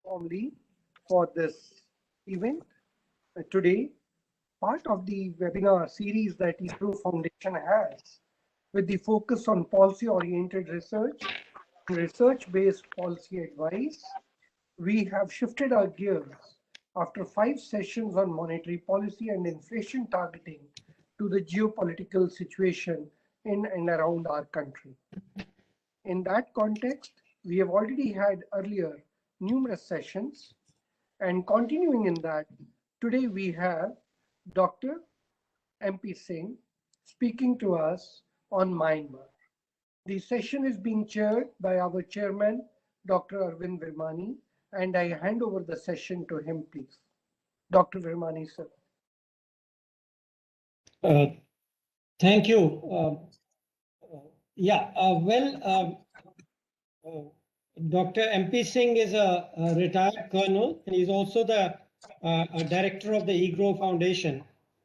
warmly for this event. Today, part of the webinar series that ISRO Foundation has with the focus on policy-oriented research and research-based policy advice, we have shifted our gears after 5 sessions on monetary policy and inflation targeting to the geopolitical situation in and around our country. In that context, we have already had earlier numerous sessions, and continuing in that, today we have Dr. MP Singh speaking to us on Myanmar. The session is being chaired by our chairman, Dr. Arvind Virmani, and I hand over the session to him, please. Dr. Virmani, sir. Thank you. Dr. MP Singh is a retired colonel, and he's also the director of the IGRO Foundation.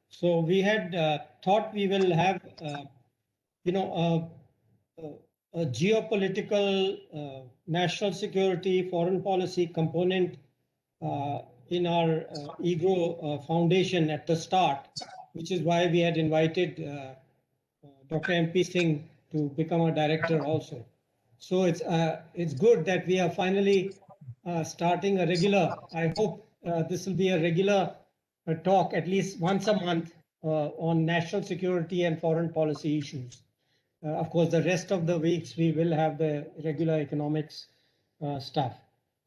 So we had thought we will have, a geopolitical, national security, foreign policy component in our IGRO Foundation at the start, which is why we had invited Dr. MP Singh to become a director also. So it's good that we are finally starting a regular. I hope this will be a regular talk at least once a month on national security and foreign policy issues. Of course, the rest of the weeks we will have the regular economics stuff.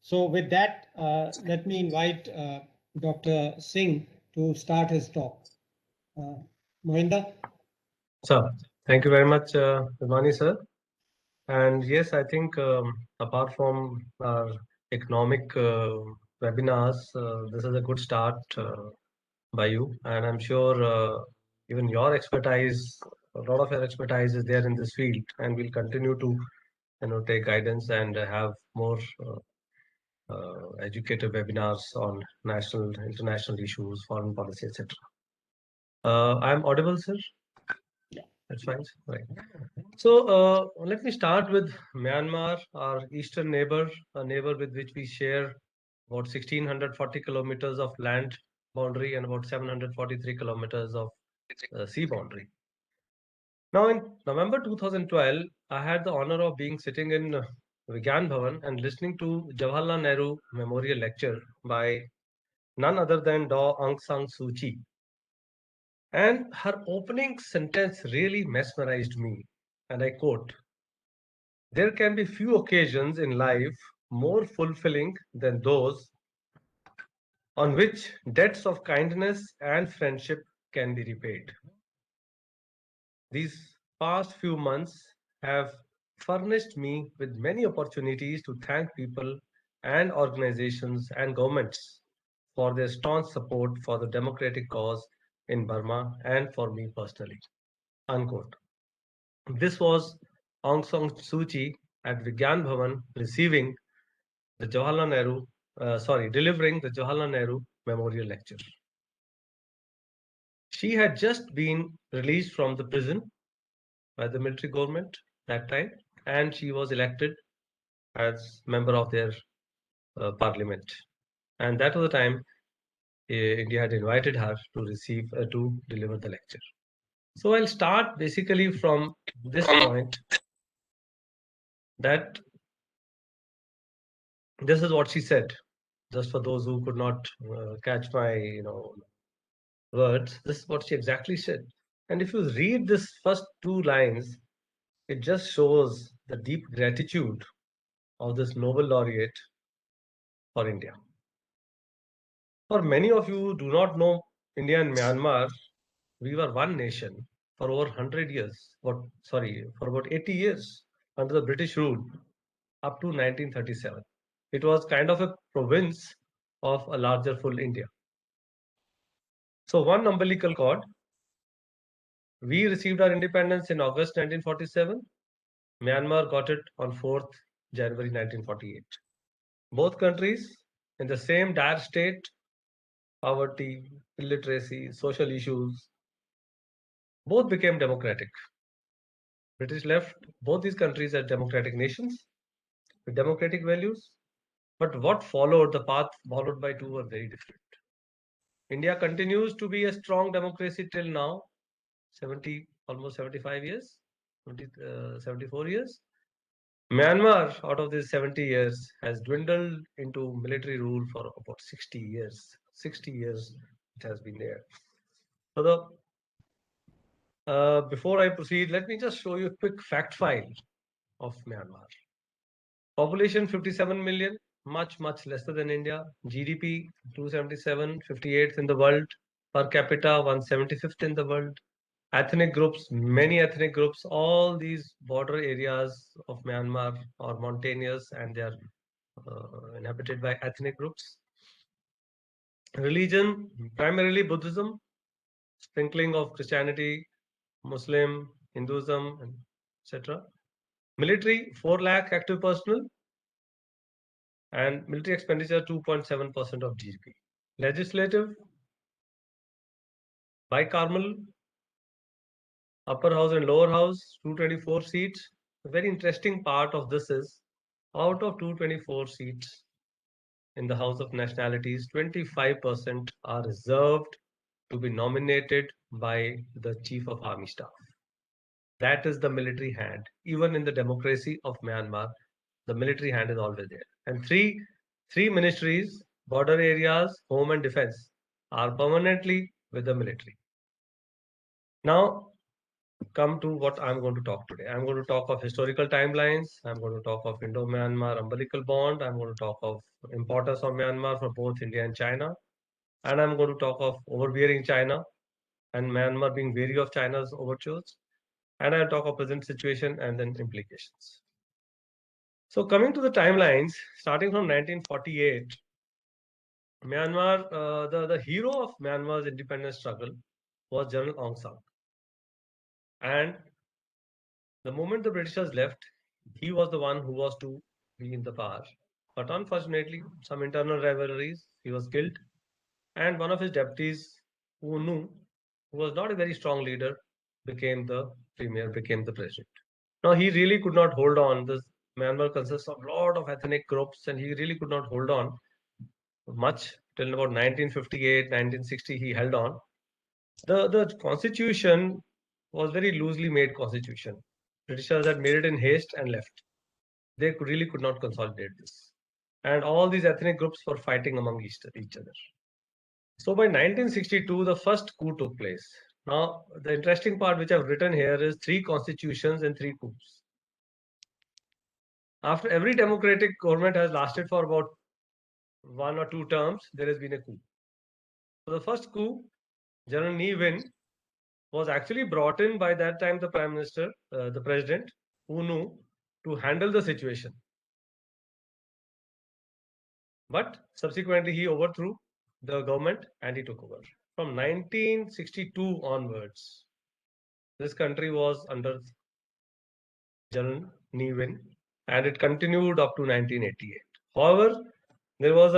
So with that, let me invite Dr. Singh to start his talk. Mohinder? Sir, thank you very much, Virmani sir. And yes, I think apart from our economic webinars, this is a good start by you. And I'm sure even your expertise, a lot of your expertise is there in this field, and we'll continue to, take guidance and have more educative webinars on national, international issues, foreign policy, etc. I'm audible, sir? Yeah. That's fine. Right. So let me start with Myanmar, our eastern neighbor, a neighbor with which we share about 1,640 kilometers of land boundary and about 743 kilometers of sea boundary. Now, in November 2012, I had the honor of being sitting in Vigyan Bhavan and listening to Jawaharlal Nehru Memorial Lecture by none other than Daw Aung San Suu Kyi. And her opening sentence really mesmerized me. And I quote, "There can be few occasions in life more fulfilling than those on which debts of kindness and friendship can be repaid." These past few months have furnished me with many opportunities to thank people and organizations and governments for their staunch support for the democratic cause in Burma and for me personally. Unquote. This was Aung San Suu Kyi at Vigyan Bhavan receiving the delivering the Jawaharlal Nehru Memorial Lecture. She had just been released from the prison by the military government that time, and she was elected as member of their parliament. And that was the time India had invited her to deliver the lecture. So I'll start basically from this point, that this is what she said. Just for those who could not catch my words, this is what she exactly said. And if you read this first two lines, it just shows the deep gratitude of this Nobel laureate for India. For many of you who do not know India and Myanmar, we were one nation for over 100 years, for about 80 years under the British rule up to 1937. It was kind of a province of a larger full India. So one umbilical cord. We received our independence in August 1947. Myanmar got it on 4th January 1948. Both countries in the same dire state, poverty, illiteracy, social issues, both became democratic. British left both these countries as democratic nations with democratic values, But what followed, the path followed by two were very different. India continues to be a strong democracy till now, 70, almost 75 years, 74 years. Myanmar, out of these 70 years, has dwindled into military rule for about 60 years. 60 years it has been there. So before I proceed, let me just show you a quick fact file of Myanmar. Population 57 million, much lesser than India. GDP 277, 58th in the world. Per capita 175th in the world. Ethnic groups, many ethnic groups. All these border areas of Myanmar are mountainous and they are inhabited by ethnic groups. Religion, primarily Buddhism, sprinkling of Christianity, Muslim, Hinduism, etc. Military, 4 lakh active personnel, and military expenditure 2.7% of GDP. Legislative, bicameral, upper house and lower house, 224 seats. The very interesting part of this is, out of 224 seats in the House of Nationalities, 25% are reserved to be nominated by the Chief of Army Staff. That is the military hand. Even in the democracy of Myanmar, the military hand is always there. And three ministries, border areas, home and defense, are permanently with the military. Now, come to what I'm going to talk today. I'm going to talk of historical timelines. I'm going to talk of Indo-Myanmar umbilical bond. I'm going to talk of importance of Myanmar for both India and China. And I'm going to talk of overbearing China and Myanmar being wary of China's overtures. And I'll talk of present situation and then implications. So coming to the timelines, starting from 1948, Myanmar, the hero of Myanmar's independence struggle was General Aung San. And the moment the Britishers left, he was the one who was to be in the power. But unfortunately, some internal rivalries, he was killed. And one of his deputies, U Nu, who was not a very strong leader, became the premier, became the president. Now, he really could not hold on. This Myanmar consists of a lot of ethnic groups, and he really could not hold on much till about 1958, 1960. He held on. The constitution was very loosely made constitution. Britishers had made it in haste and left. They really could not consolidate this, and all these ethnic groups were fighting among each other. So by 1962, the first coup took place. Now, the interesting part which I've written here is 3 constitutions and 3 coups. After every democratic government has lasted for about 1 or 2 terms, there has been a coup. So the first coup, General Ne Win, was actually brought in by that time the Prime Minister, the President, U Nu, to handle the situation. But subsequently, he overthrew the government and he took over. From 1962 onwards, this country was under General Ne Win, and it continued up to 1988. However, there was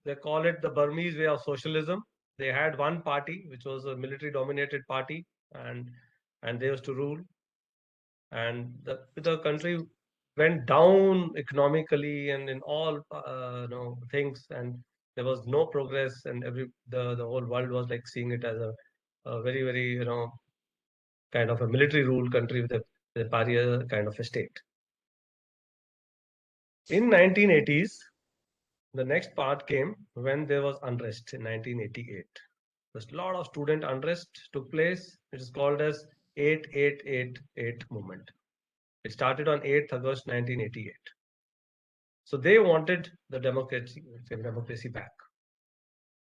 they call it the Burmese way of socialism. They had one party, which was a military-dominated party, and they used to rule. And the country went down economically and in all things, and there was no progress, and the whole world was like seeing it as a very kind of a military rule country with a pariah kind of a state. In 1980s, the next part came when there was unrest in 1988. There's a lot of student unrest took place. It is called as 8888 movement. It started on 8th August 1988. So they wanted the democracy back.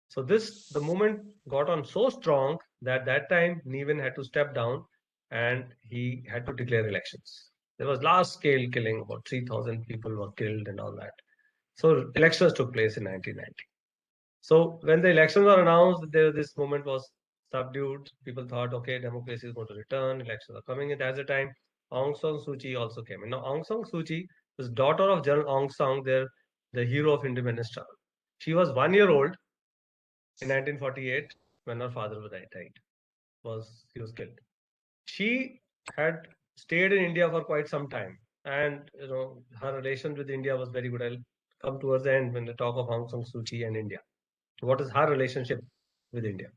So the movement got on so strong that time Ne Win had to step down and he had to declare elections. There was large scale killing, about 3,000 people were killed and all that. So elections took place in 1990. So when the elections were announced, this movement was subdued. People thought, okay, democracy is going to return, elections are coming. And at the time, Aung San Suu Kyi also came in. Now, Aung San Suu Kyi was daughter of General Aung San, the hero of independence struggle. She was 1 year old in 1948 when her father died. He was killed. She had stayed in India for quite some time, and her relation with India was very good. I'll come towards the end when they talk of Aung San Suu Kyi and India. What is her relationship with India?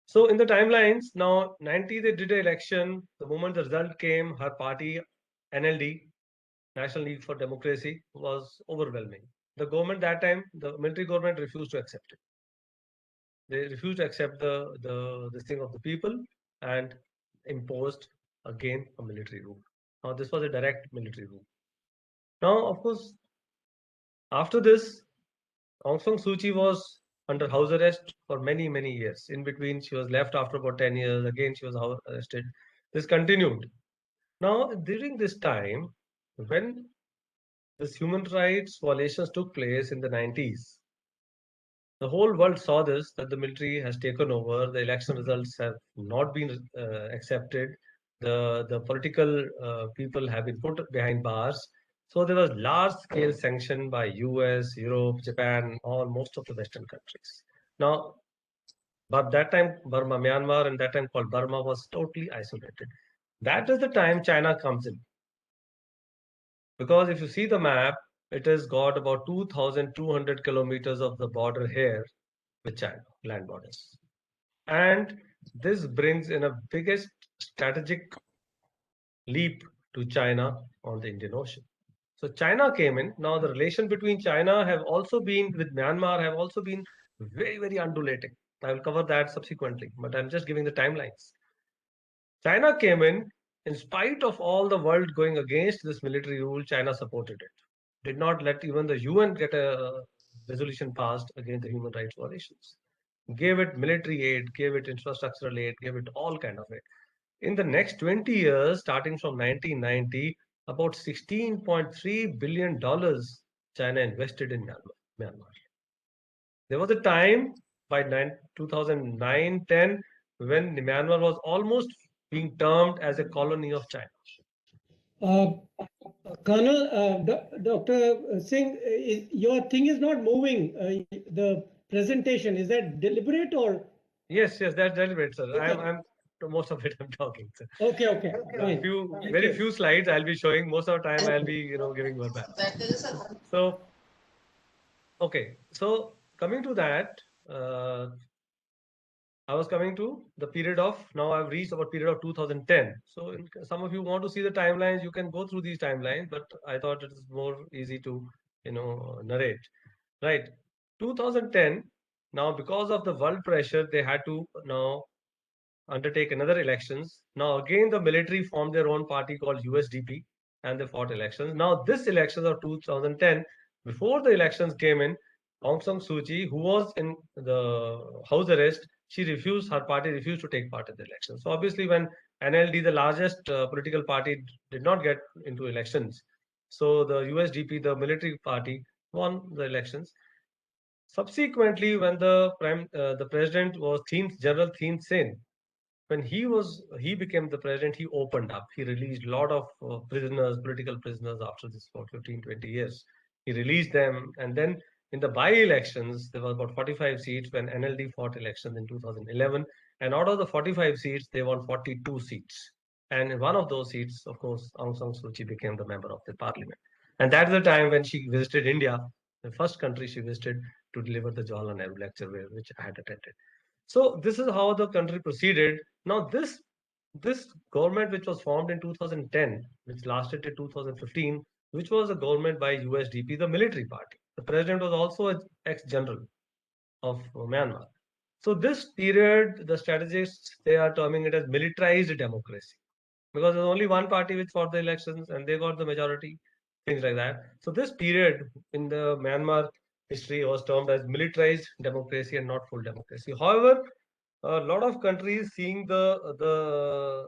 So in the timelines, now 90 they did an election. The moment the result came, her party, NLD, National League for Democracy, was overwhelming. The government that time, the military government refused to accept it. They refused to accept this thing of the people and imposed again a military rule. Now this was a direct military rule. Now, of course, after this, Aung San Suu Kyi was under house arrest for many, many years. In between, she was left after about 10 years. Again, she was arrested. This continued. Now, during this time, when this human rights violations took place in the 90s, the whole world saw this, that the military has taken over. The election results have not been accepted. The political people have been put behind bars. So there was large scale sanction by US, Europe, Japan, all most of the Western countries. Now, but that time Burma, Myanmar, and that time called Burma was totally isolated. That is the time China comes in. Because if you see the map, it has got about 2,200 kilometers of the border here with China, land borders. And this brings in a biggest strategic leap to China on the Indian Ocean. So China came in. Now the relation between China have also been with Myanmar have also been very, very undulating. I will cover that subsequently, but I'm just giving the timelines. China came in spite of all the world going against this military rule, China supported it. Did not let even the UN get a resolution passed against the human rights violations. Gave it military aid, gave it infrastructural aid, gave it all kind of aid. In the next 20 years, starting from 1990, about $16.3 billion China invested in Myanmar. There was a time by 2009-10 when Myanmar was almost being termed as a colony of China. Uh, Colonel, Dr. Singh, your thing is not moving. The presentation, is that deliberate or? Yes, that's deliberate, sir. Okay. I'm most of it I'm talking, sir. Okay. Fine. Very few slides I'll be showing. Most of the time I'll be, giving verbal. So, okay. So coming to that, I was coming to the period of, now I've reached about period of 2010. So some of you want to see the timelines, you can go through these timelines, but I thought it is more easy to, narrate. Right. 2010, now because of the world pressure, they had to now undertake another elections. Now again, the military formed their own party called USDP and they fought elections. Now this elections of 2010, before the elections came in, Aung San Suu Kyi, who was in the house arrest, her party refused to take part in the elections. So obviously when NLD, the largest political party, did not get into elections, so the USDP, the military party, won the elections. Subsequently, when the president was General Thein Sein, when he became the president, he opened up. He released a lot of political prisoners after this for 15, 20 years. He released them. And then in the by-elections, there were about 45 seats when NLD fought elections in 2011. And out of the 45 seats, they won 42 seats. And in one of those seats, of course, Aung San Suu Kyi became the member of the parliament. And that's the time when she visited India, the first country she visited to deliver the Jawaharlal Nehru lecture, which I had attended. So this is how the country proceeded. Now this government, which was formed in 2010, which lasted till 2015, which was a government by USDP, the military party. The president was also an ex-general of Myanmar. So this period, the strategists, they are terming it as militarized democracy, because there's only one party which fought the elections and they got the majority, things like that. So this period in the Myanmar history was termed as militarized democracy and not full democracy. However, a lot of countries seeing the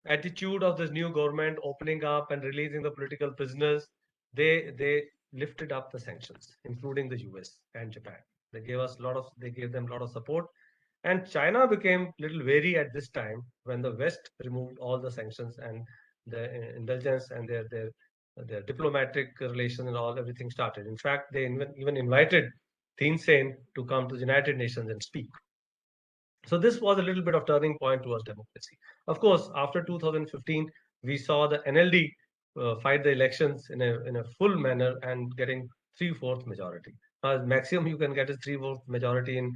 attitude of this new government opening up and releasing the political prisoners, they lifted up the sanctions, including the US and Japan. They gave them a lot of support. And China became a little wary at this time when the West removed all the sanctions and the indulgence and their diplomatic relations and everything started. In fact, they even invited Thein Sein to come to the United Nations and speak. So this was a little bit of turning point towards democracy. Of course, after 2015, we saw the NLD fight the elections in a full manner and getting 3/4 majority. Maximum you can get is 3/4 majority in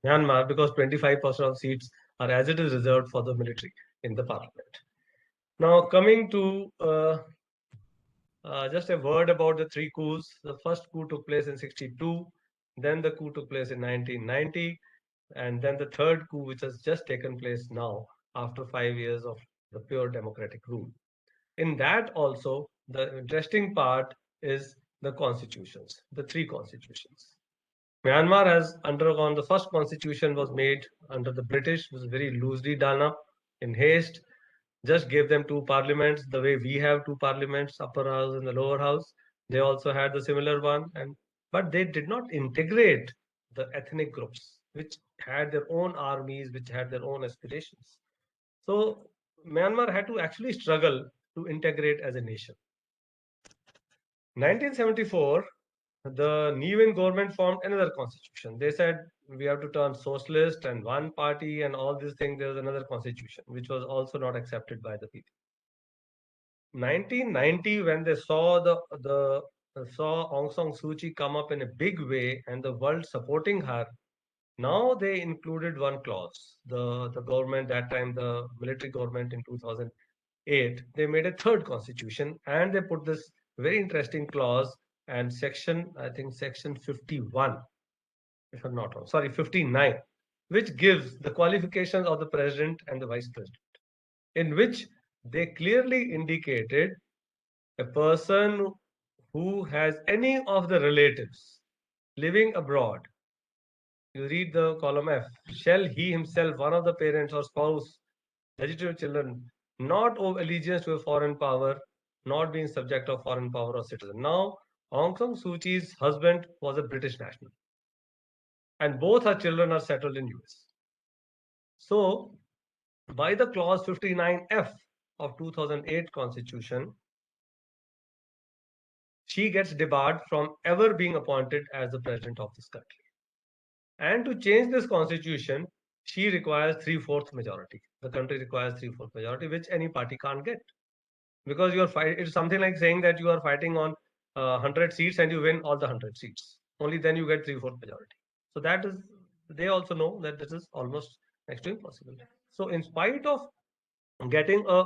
Myanmar, because 25% of seats are as it is reserved for the military in the parliament. Now coming to just a word about the three coups. The first coup took place in 62, then the coup took place in 1990, and then the third coup, which has just taken place now after 5 years of the pure democratic rule. In that also, the interesting part is the constitutions, the three constitutions. Myanmar has undergone, the first constitution was made under the British, was very loosely done up in haste, just gave them two parliaments, the way we have two parliaments, upper house and the lower house. They also had the similar one, but they did not integrate the ethnic groups, which had their own armies, which had their own aspirations. So Myanmar had to actually struggle to integrate as a nation. 1974, the Nguyen government formed another constitution. They said we have to turn socialist and one party and all these things. There was another constitution, which was also not accepted by the people. 1990, when they saw saw Aung San Suu Kyi come up in a big way and the world supporting her, now they included one clause. The government, that time the military government in 2008, they made a third constitution and they put this very interesting clause and section, I think section 51, if I'm not wrong, sorry, 59, which gives the qualifications of the president and the vice president, in which they clearly indicated a person who has any of the relatives living abroad. You read the column F. Shall he himself, one of the parents or spouse, legitimate children, not owe allegiance to a foreign power, not being subject of foreign power or citizen. Now, Aung San Suu Kyi's husband was a British national, and both her children are settled in US. So, by the clause 59F of 2008 Constitution, she gets debarred from ever being appointed as the president of this country. And to change this constitution, she requires 3/4 majority. The country requires 3/4 majority, which any party can't get. Because you are fighting, it's something like saying that you are fighting on 100 seats and you win all the 100 seats. Only then you get 3/4 majority. So that is, they also know that this is almost next to impossible. So in spite of getting a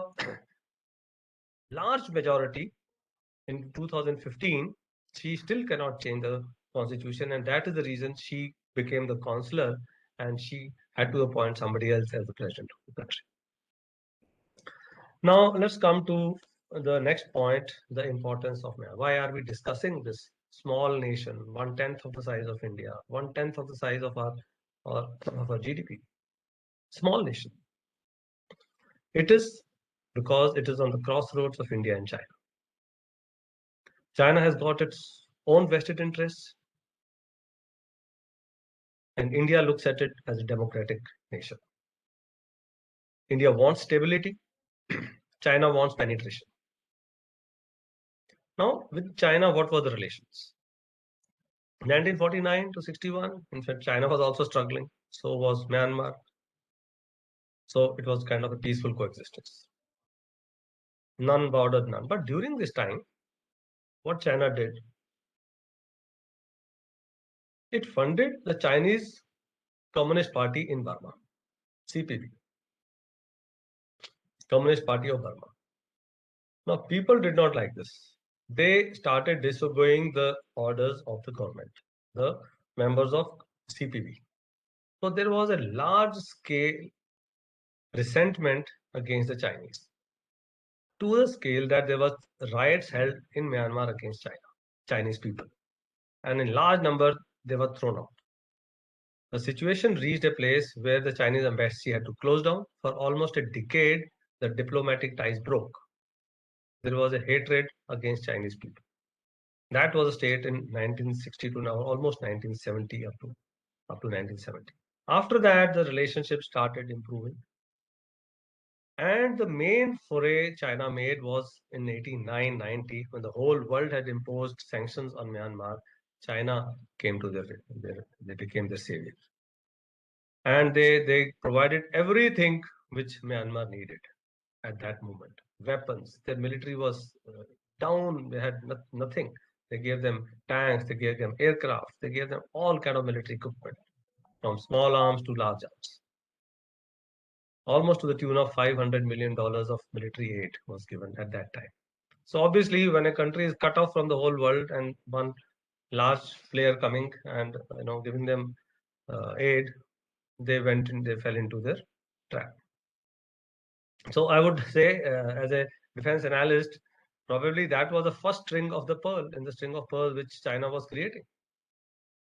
large majority in 2015, she still cannot change the constitution, and that is the reason she became the consular and she had to appoint somebody else as the president of the country. Now let's come to the next point, the importance of Myanmar. Why are we discussing this small nation, 1/10 of the size of India, 1/10 of the size of our GDP, small nation? It is because it is on the crossroads of India and China. China has got its own vested interests, and India looks at it as a democratic nation. India wants stability, China wants penetration. Now, with China, what were the relations? 1949 to 61, in fact, China was also struggling, so was Myanmar. So it was kind of a peaceful coexistence. None bothered none. But during this time, what China did, it funded the Chinese Communist Party in Burma, CPB, Communist Party of Burma. Now, people did not like this. They started disobeying the orders of the government, the members of CPB. So there was a large scale resentment against the Chinese, to the scale that there was riots held in Myanmar against Chinese people. And in large number, they were thrown out. The situation reached a place where the Chinese embassy had to close down. For almost a decade, the diplomatic ties broke. There was a hatred against Chinese people. That was a state in 1962, now almost 1970, up to 1970. After that, the relationship started improving. And the main foray China made was in 89-90, when the whole world had imposed sanctions on Myanmar. China came to they became their savior. And they provided everything which Myanmar needed at that moment. weapons. Their military was down. They had nothing. They gave them tanks. They gave them aircraft. They gave them all kind of military equipment, from small arms to large arms. Almost to the tune of $500 million of military aid was given at that time. So obviously, when a country is cut off from the whole world and one large player coming and giving them aid, they fell into their trap. So I would say, as a defense analyst, probably that was the first string of the pearl in the string of pearls which China was creating.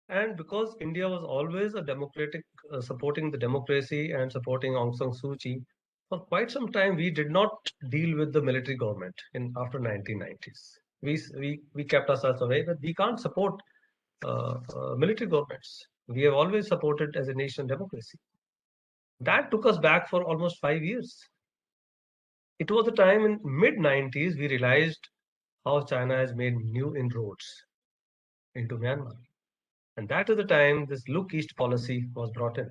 And because India was always a democratic, supporting the democracy and supporting Aung San Suu Kyi, for quite some time we did not deal with the military government in after 1990s. We kept ourselves away, but we can't support military governments. We have always supported as a nation democracy. That took us back for almost 5 years. It was the time in mid-90s we realized how China has made new inroads into Myanmar. And that is the time this Look East policy was brought in.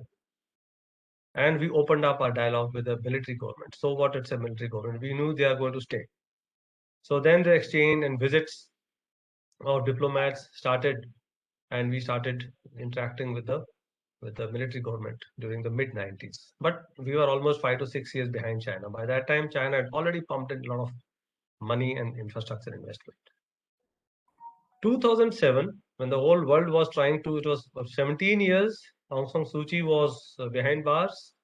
And we opened up our dialogue with the military government. So what, it's a military government. We knew they are going to stay. So then the exchange and visits of diplomats started, and we started interacting with the military government during the mid-90s. But we were almost 5 to 6 years behind China. By that time, China had already pumped in a lot of money and infrastructure investment. 2007, when the whole world was trying to, it was 17 years, Aung San Suu Kyi was behind bars,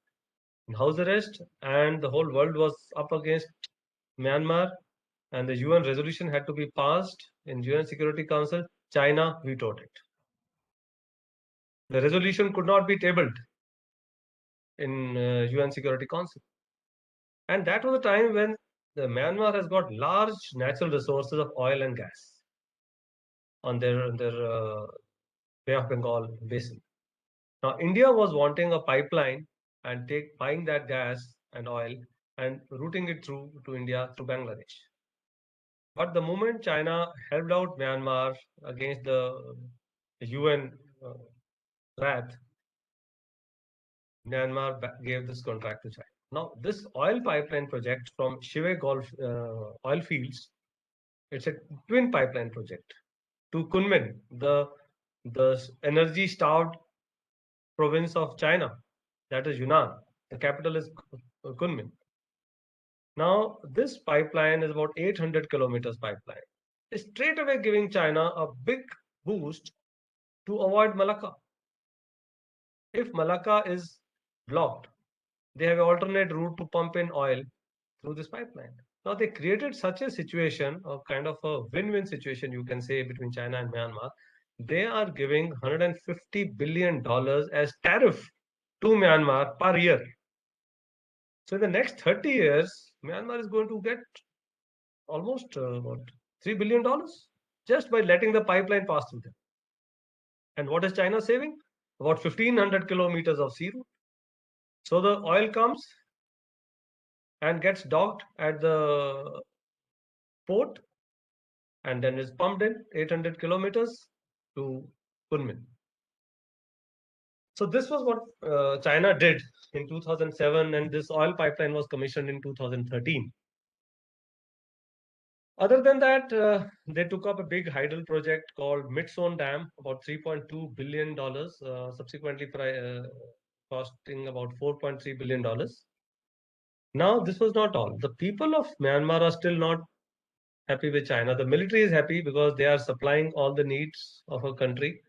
in house arrest, and the whole world was up against Myanmar, and the UN resolution had to be passed in UN Security Council. China vetoed it. The resolution could not be tabled in UN Security Council. And that was a time when the Myanmar has got large natural resources of oil and gas on their Bay of Bengal basin. Now, India was wanting a pipeline and buying that gas and oil and routing it through to India through Bangladesh. But the moment China helped out Myanmar against the UN wrath, Myanmar gave this contract to China. Now, this oil pipeline project from Shive Gulf oil fields, it's a twin pipeline project to Kunming, the energy-starved province of China, that is Yunnan. The capital is Kunming. Now, this pipeline is about 800 kilometers pipeline. It's straight away giving China a big boost to avoid Malacca. If Malacca is blocked, they have an alternate route to pump in oil through this pipeline. Now, they created such a situation, of kind of a win-win situation, you can say, between China and Myanmar. They are giving $150 billion as tariff to Myanmar per year. So in the next 30 years, Myanmar is going to get almost $3 billion just by letting the pipeline pass through them. And what is China saving? About 1,500 kilometers of sea route. So the oil comes and gets docked at the port and then is pumped in 800 kilometers to Kunming. So this was what China did in 2007, and this oil pipeline was commissioned in 2013. Other than that, they took up a big hydel project called Midson Dam, about $3.2 billion, subsequently costing about $4.3 billion. Now, this was not all. The people of Myanmar are still not happy with China. The military is happy because they are supplying all the needs of a country.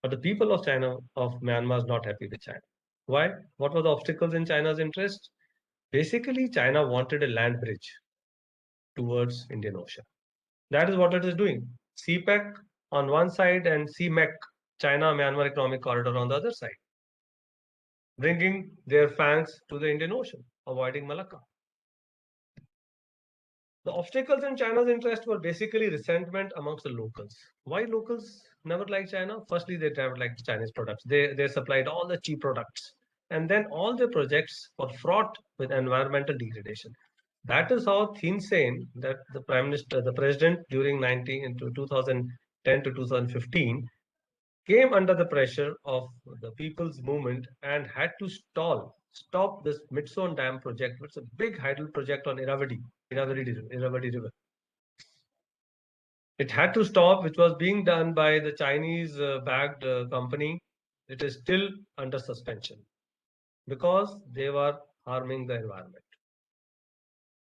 But the people of Myanmar is not happy with China. Why? What were the obstacles in China's interest? Basically, China wanted a land bridge towards Indian Ocean. That is what it is doing. CPEC on one side and CMEC, China-Myanmar Economic Corridor, on the other side, bringing their fangs to the Indian Ocean, avoiding Malacca. The obstacles in China's interest were basically resentment amongst the locals. Why locals never liked China? Firstly, they never liked Chinese products. They supplied all the cheap products. And then all their projects were fraught with environmental degradation. That is how Thein Sein, that the president during 2010 to 2015, came under the pressure of the people's movement and had to stall stop this Midson Dam project, which is a big hydel project on Irrawaddy River. It had to stop, which was being done by the Chinese backed company. It is still under suspension because they were harming the environment.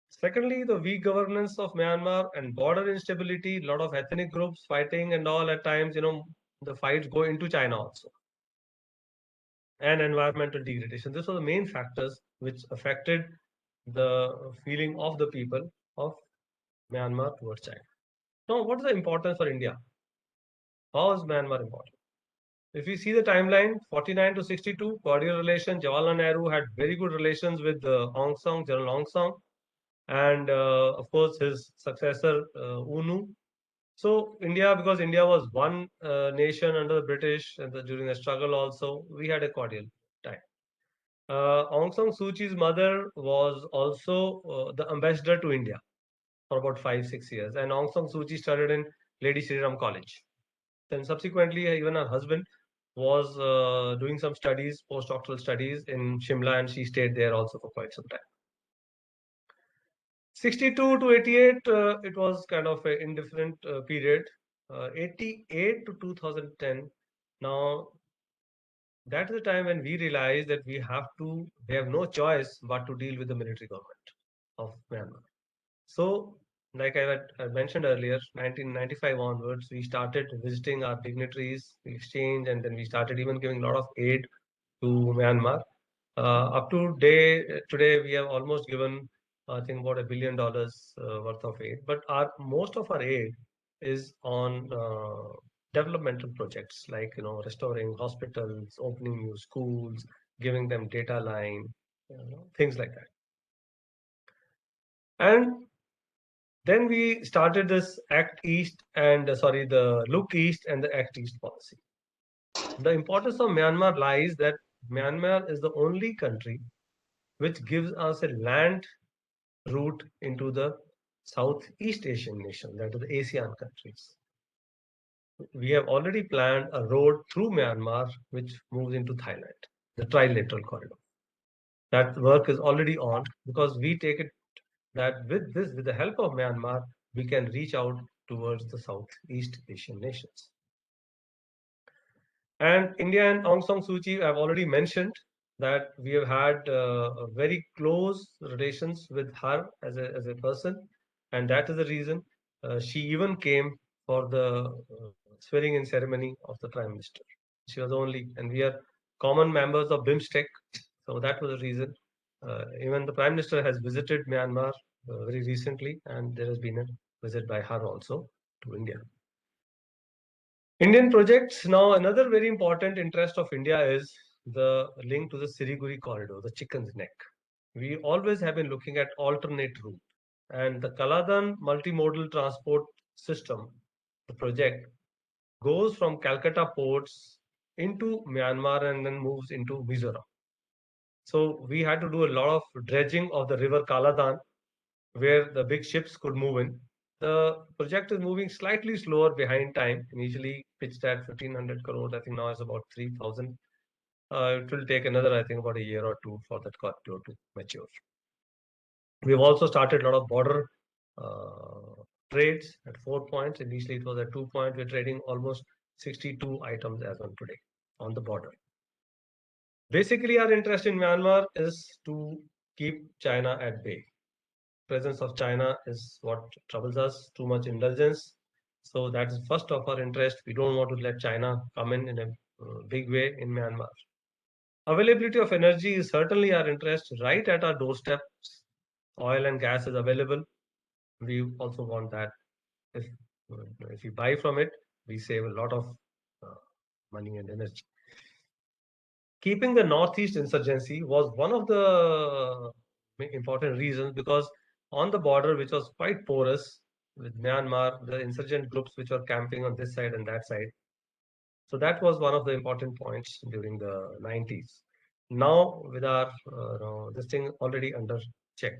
Secondly, the weak governance of Myanmar and border instability, a lot of ethnic groups fighting and all at times, the fights go into China also. And environmental degradation. These are the main factors which affected the feeling of the people of Myanmar towards China. Now, what is the importance for India? How is Myanmar important? If we see the timeline, 49 to 62, cordial relations. Jawaharlal Nehru had very good relations with Aung San, General Aung San, and of course his successor U Nu. So India, because India was one nation under the British and during the struggle also, we had a cordial time. Aung San Suu Kyi's mother was also the ambassador to India for about 5-6 years, and Aung San Suu Kyi studied in Lady Shri Ram College. Then subsequently, even her husband was doing some studies, postdoctoral studies in Shimla, and she stayed there also for quite some time. 62 to 88, it was kind of an indifferent period. 88 to 2010, now that is the time when we realized that we have no choice but to deal with the military government of Myanmar. So, like I mentioned earlier, 1995 onwards, we started visiting our dignitaries, we exchanged, and then we started even giving a lot of aid to Myanmar. Up to today, we have almost given, I think, about $1 billion worth of aid. But most of our aid is on developmental projects like restoring hospitals, opening new schools, giving them data line, things like that. And then we started this Act East and the Look East and the Act East policy. The importance of Myanmar lies that Myanmar is the only country which gives us a land route into the Southeast Asian nation, that is the ASEAN countries. We have already planned a road through Myanmar which moves into Thailand, the trilateral corridor. That work is already on because we take it that with the help of Myanmar, we can reach out towards the Southeast Asian nations. And India and Aung San Suu Kyi, I've already mentioned that we have had very close relations with her as a person, and that is the reason she even came for the swearing in ceremony of the Prime Minister. She was only, and we are common members of BIMSTEC, so that was the reason. Even the Prime Minister has visited Myanmar very recently, and there has been a visit by her also to India. Indian projects. Now, another very important interest of India is the link to the Siliguri corridor, the chicken's neck. We always have been looking at alternate route, and the Kaladan multimodal transport system, the project, goes from Calcutta ports into Myanmar and then moves into Mizoram. So we had to do a lot of dredging of the river Kaladan, where the big ships could move in. The project is moving slightly slower behind time. Initially pitched at 1,500 crores. I think now it's about 3,000. It will take another, I think, about a year or two for that corridor to mature. We've also started a lot of border trades at 4 points. Initially, it was at 2 points. We're trading almost 62 items as on today on the border. Basically, our interest in Myanmar is to keep China at bay. Presence of China is what troubles us, too much indulgence. So that is first of our interest. We don't want to let China come in a big way in Myanmar. Availability of energy is certainly our interest right at our doorsteps. Oil and gas is available. We also want that. If we buy from it, we save a lot of money and energy. Keeping the Northeast insurgency was one of the important reasons because on the border, which was quite porous with Myanmar, the insurgent groups which were camping on this side and that side. So that was one of the important points during the 90s. Now, with our this thing already under check.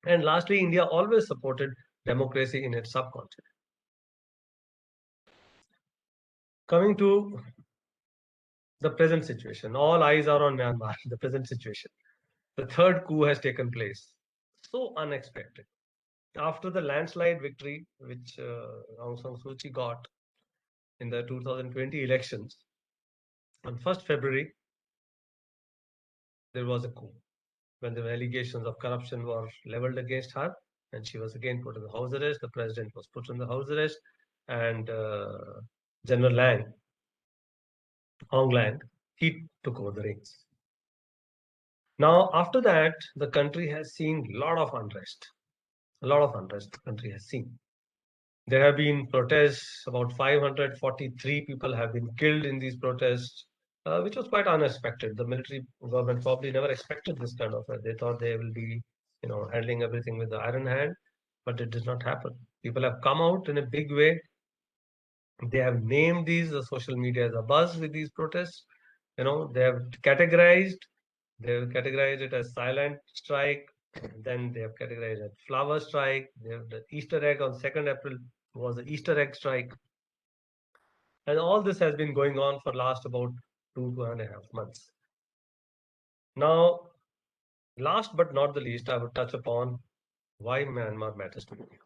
And lastly, India always supported democracy in its subcontinent. Coming to the present situation. All eyes are on Myanmar, the present situation. The third coup has taken place. So unexpected. After the landslide victory which Aung San Suu Kyi got in the 2020 elections, on 1st February, there was a coup when the allegations of corruption were leveled against her, and she was again put in the house arrest. The president was put in the house arrest, and General Lang, Aung Lang, he took over the reins. Now, after that, the country has seen a lot of unrest. A lot of unrest the country has seen. There have been protests. About 543 people have been killed in these protests, which was quite unexpected. The military government probably never expected this kind of. They thought they will be, handling everything with the iron hand, but it did not happen. People have come out in a big way. They have named these the social media as a buzz with these protests. They have categorized. They have categorized it as silent strike. Then they have categorized it flower strike. They have the Easter egg on 2nd April was the Easter egg strike. And all this has been going on for last about 2.5 months. Now, last but not the least, I would touch upon why Myanmar matters to India.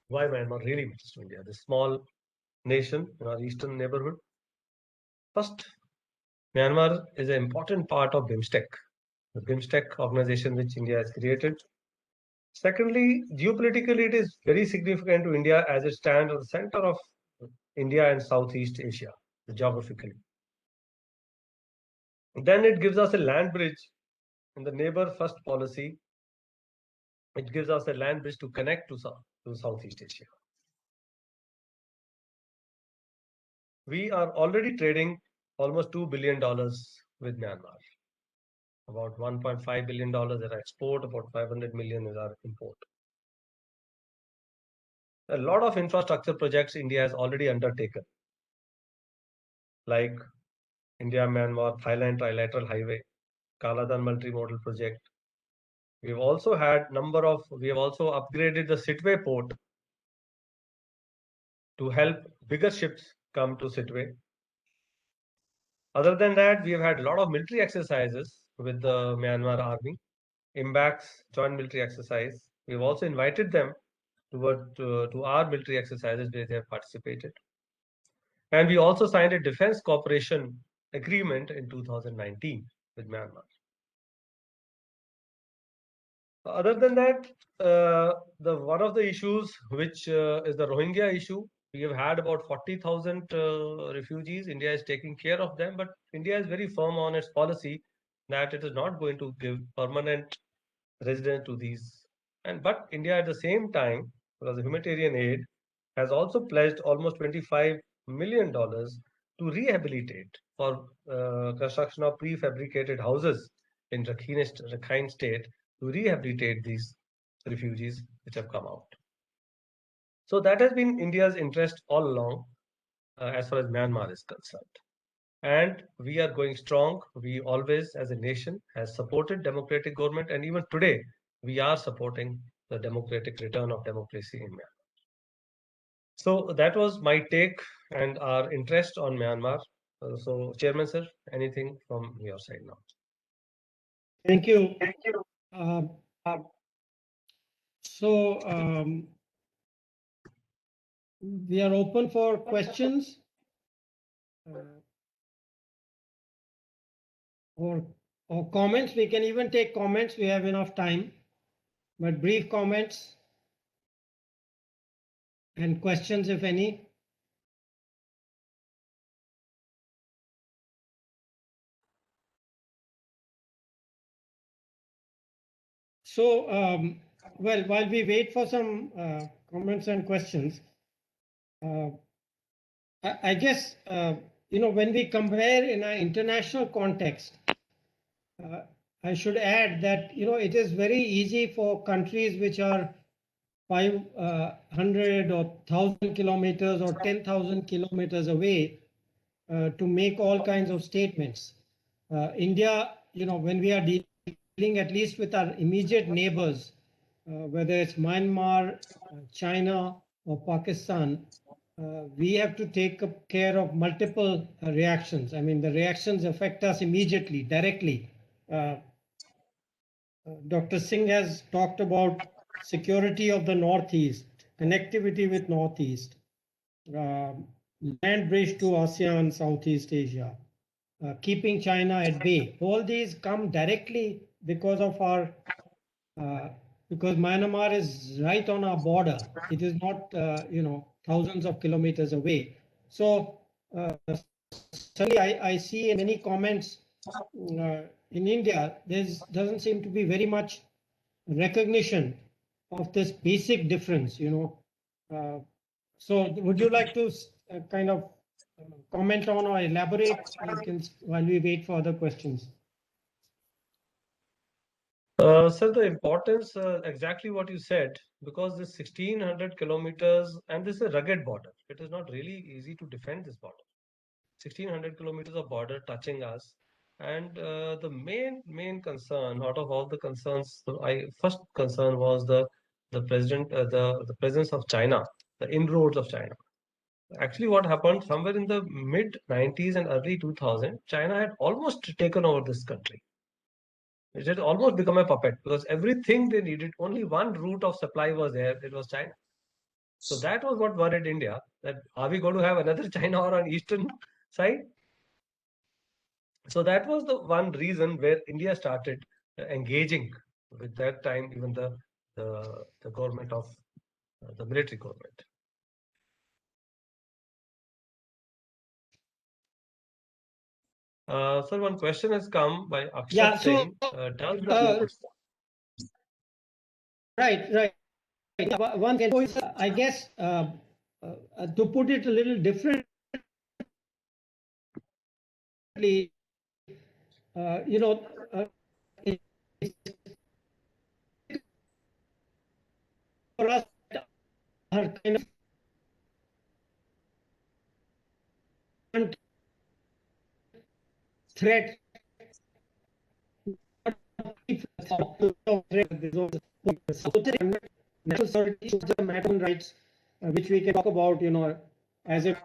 Why Myanmar really matters to India, this small nation in our eastern neighborhood. First, Myanmar is an important part of BIMSTEC, the BIMSTEC organization which India has created. Secondly, geopolitically, it is very significant to India as it stands at the center of India and Southeast Asia, geographically. Then it gives us a land bridge in the neighbor first policy. It gives us a land bridge to connect to Southeast Asia. We are already trading almost $2 billion with Myanmar. About $1.5 billion is our export, about 500 million is our import. A lot of infrastructure projects India has already undertaken, like India-Myanmar Thailand Trilateral Highway, Kaladan multimodal project. We have also upgraded the Sittwe port to help bigger ships come to Sittwe. Other than that, we have had a lot of military exercises with the Myanmar army, IMBAC's joint military exercise. We have also invited them to our military exercises where they have participated. And we also signed a defense cooperation agreement in 2019 with Myanmar. Other than that, one of the issues which is the Rohingya issue. We have had about 40,000 refugees. India is taking care of them, but India is very firm on its policy that it is not going to give permanent residence to these. But India at the same time, because the humanitarian aid, has also pledged almost $25 million to rehabilitate for construction of prefabricated houses in Rakhine state to rehabilitate these refugees which have come out. So that has been India's interest all along as far as Myanmar is concerned. And we are going strong. We always, as a nation, has supported democratic government. And even today, we are supporting the democratic return of democracy in Myanmar. So that was my take and our interest on Myanmar. So, Chairman, sir, anything from your side now? Thank you. We are open for questions or comments. We can even take comments. We have enough time, but brief comments and questions, if any. So, well, while we wait for some comments and questions, I guess, when we compare in an international context, I should add that, it is very easy for countries which are 500 or 1,000 kilometers or 10,000 kilometers away to make all kinds of statements. India, when we are dealing at least with our immediate neighbors, whether it's Myanmar, China, or Pakistan, we have to take care of multiple reactions. I mean, the reactions affect us immediately, directly. Dr. Singh has talked about security of the Northeast, connectivity with Northeast, land bridge to ASEAN, Southeast Asia, keeping China at bay. All these come directly because of our, because Myanmar is right on our border. It is not, thousands of kilometers away. So certainly I see in many comments in India, there doesn't seem to be very much recognition of this basic difference, so would you like to kind of comment on or elaborate while we wait for other questions? Sir, the importance, exactly what you said, because this 1600 kilometers, and this is a rugged border. It is not really easy to defend this border. 1600 kilometers of border touching us. And the main concern out of all the concerns, first concern was the the presence of China, the inroads of China. Actually, what happened somewhere in the mid 90s and early 2000, China had almost taken over this country. It had almost become a puppet because everything they needed, only one route of supply was there. It was China. So that was what worried India. That are we going to have another China or on eastern side? So that was the one reason where India started engaging with that time, even the government of the military government. Sir, one question has come by Akshat Yeah, so, Singh. Does the right. One can, I guess, to put it a little differently, it's for us are kind of threat. National security is a matter of rights, which we can talk about, as if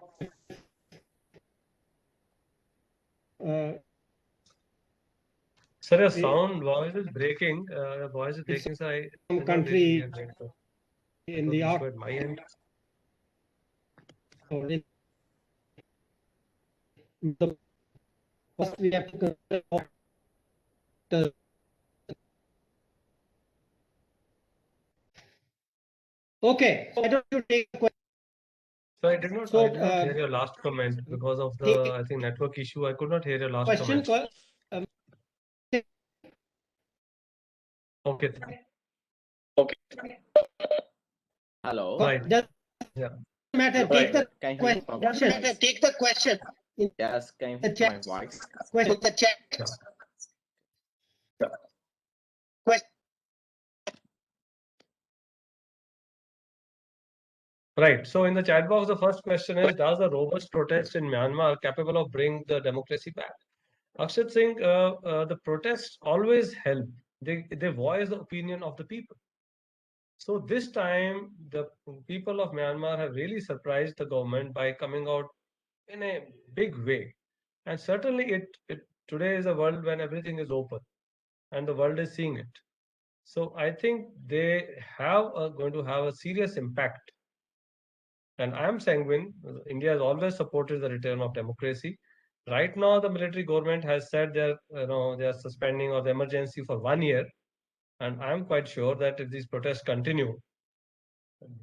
sir, your sound voice is breaking. Your voice is breaking, so I some cannot really country hear that. in the Issue at my end. the first we have to consider the okay. So I don't want to take a question. So I did not hear your last comment because of the, I think, network issue. I could not hear your last question. comment. Okay. Hello. Right. Doesn't Yeah. matter. Take the Can you hear me? question. Doesn't matter. Take the question. Yes, can you The hear chat. my voice? Question. The chat. Question. Right. So in the chat box, the first question is: does a robust protest in Myanmar capable of bring the democracy back? Akshat Singh, the protests always help. They voice the opinion of the people. So this time, the people of Myanmar have really surprised the government by coming out in a big way. And certainly, it today is a world when everything is open, and the world is seeing it. So I think they have going to have a serious impact. And I am sanguine. India has always supported the return of democracy. Right now, the military government has said they are suspending of the emergency for 1 year, and I am quite sure that if these protests continue,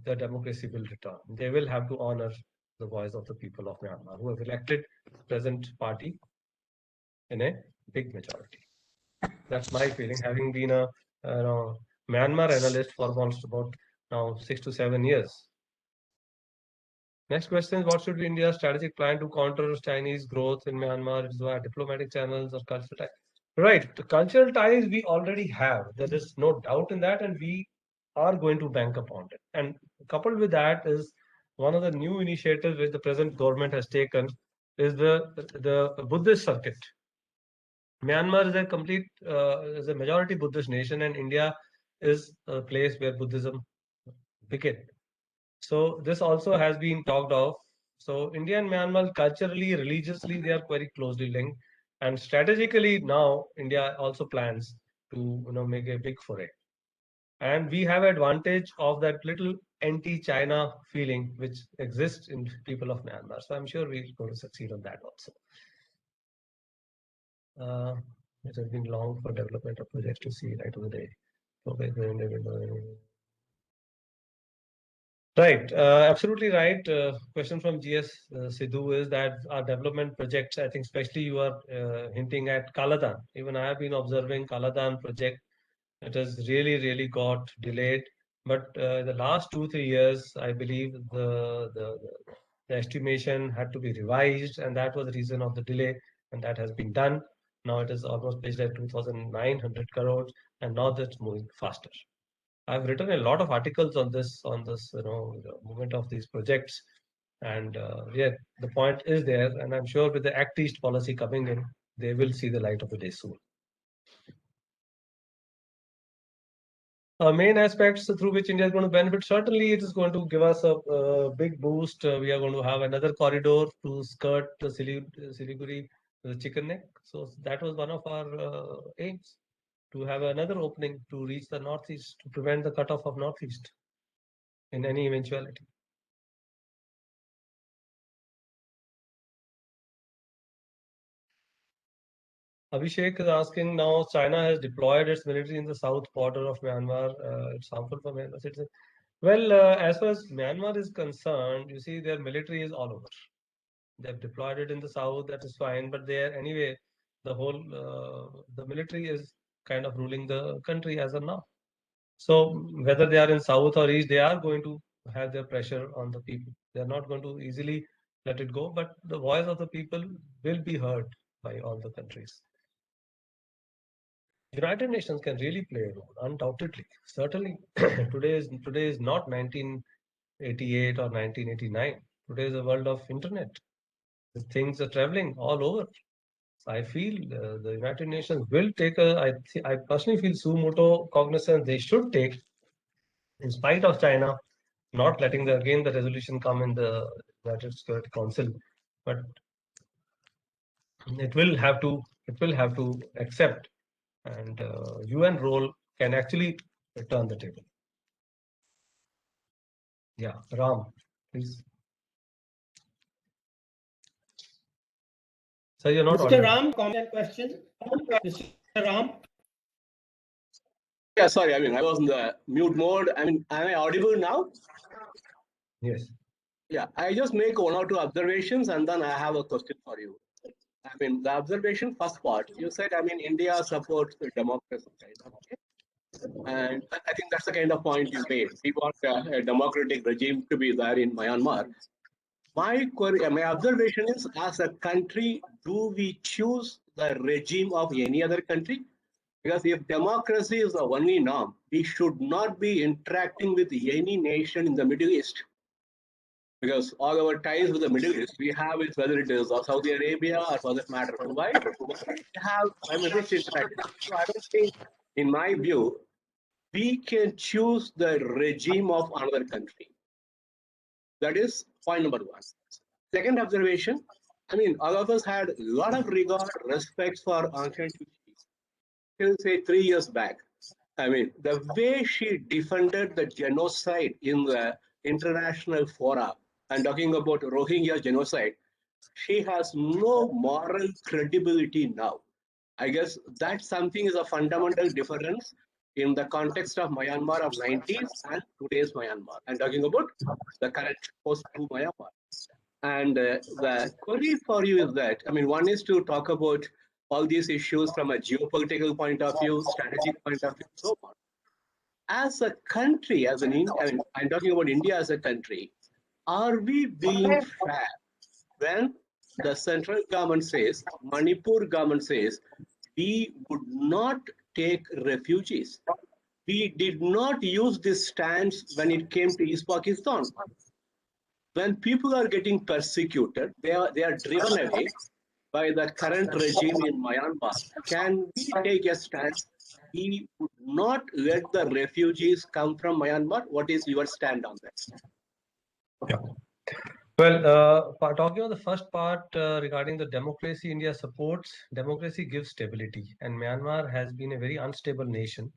the democracy will return. They will have to honor the voice of the people of Myanmar, who have elected present party in a big majority. That's my feeling, having been a Myanmar analyst for almost about now 6 to 7 years. Next question is: what should be India's strategic plan to counter Chinese growth in Myanmar? Is via diplomatic channels or cultural ties? Right, the cultural ties we already have. There is no doubt in that, and we are going to bank upon it. And coupled with that is one of the new initiatives which the present government has taken is the Buddhist circuit. Myanmar is a is a majority Buddhist nation, and India is a place where Buddhism began. So this also has been talked of. So India and Myanmar culturally, religiously, they are very closely linked, and strategically now India also plans to make a big foray, and we have advantage of that little anti-China feeling which exists in people of Myanmar. So I'm sure we're going to succeed on that also. It has been long for development of projects to see light of the day. Okay. Right, absolutely right. Question from GS Sidhu is that our development projects, I think especially you are hinting at Kaladan. Even I have been observing Kaladan project. It has really got delayed. But the last 2-3 years, I believe the estimation had to be revised, and that was the reason of the delay, and that has been done. Now it is almost placed at 2,900 crores, and now that's moving faster. I've written a lot of articles on this, the movement of these projects, and yeah, the point is there, and I'm sure with the Act East policy coming in, they will see the light of the day soon. Main aspects through which India is going to benefit, certainly it is going to give us a big boost. We are going to have another corridor to skirt the Siliguri, the Chicken Neck. So that was one of our aims, to have another opening to reach the northeast, to prevent the cutoff of northeast in any eventuality. Abhishek is asking, now China has deployed its military in the south border of Myanmar. It's harmful for Myanmar citizens. Well, as far as Myanmar is concerned, you see their military is all over. They've deployed it in the south, that is fine. But there, anyway, the military is kind of ruling the country as of now. So whether they are in south or east, they are going to have their pressure on the people. They are not going to easily let it go. But the voice of the people will be heard by all the countries. United Nations can really play a role, undoubtedly. Certainly, today is not 1988 or 1989. Today is a world of internet. Things are traveling all over. I feel the United Nations will take I personally feel sumoto cognizance they should take, in spite of China not letting the resolution come in the United Security Council, but it will have to accept, and UN role can actually turn the table. Yeah, Ram, please. So you're not Mr. Ram, comment and question. Mr. Ram. Yeah, sorry. I mean, I was in the mute mode. I mean, am I audible now? Yes. Yeah, I just make 1 or 2 observations and then I have a question for you. I mean, the observation first part, you said, I mean, India supports the democracy, right? Okay. And I think that's the kind of point you made. We want a democratic regime to be there in Myanmar. My observation is, as a country, do we choose the regime of any other country? Because if democracy is the only norm, we should not be interacting with any nation in the Middle East. Because all our ties with the Middle East, we have it, whether it is Saudi Arabia or for that matter, Kuwait, we have rich interaction. So I don't think, in my view, we can choose the regime of another country. That is point number 1. Second observation, I mean, all of us had a lot of regard, respect for Aung San Suu Kyi till say 3 years back. I mean, the way she defended the genocide in the international fora, and talking about Rohingya genocide, she has no moral credibility now. I guess that something is a fundamental difference in the context of Myanmar of 90s and today's Myanmar. I'm talking about the current post-coup Myanmar. And the query for you is that, I mean, one is to talk about all these issues from a geopolitical point of view, strategic point of view, so on. As a country, I mean, I'm talking about India as a country, are we being fair when the central government says, Manipur government says, we would not take refugees? We did not use this stance when it came to East Pakistan. When people are getting persecuted, they are driven away by the current regime in Myanmar. Can we take a stance? We would not let the refugees come from Myanmar. What is your stand on that? Well, talking on the first part regarding the democracy, India supports democracy gives stability, and Myanmar has been a very unstable nation,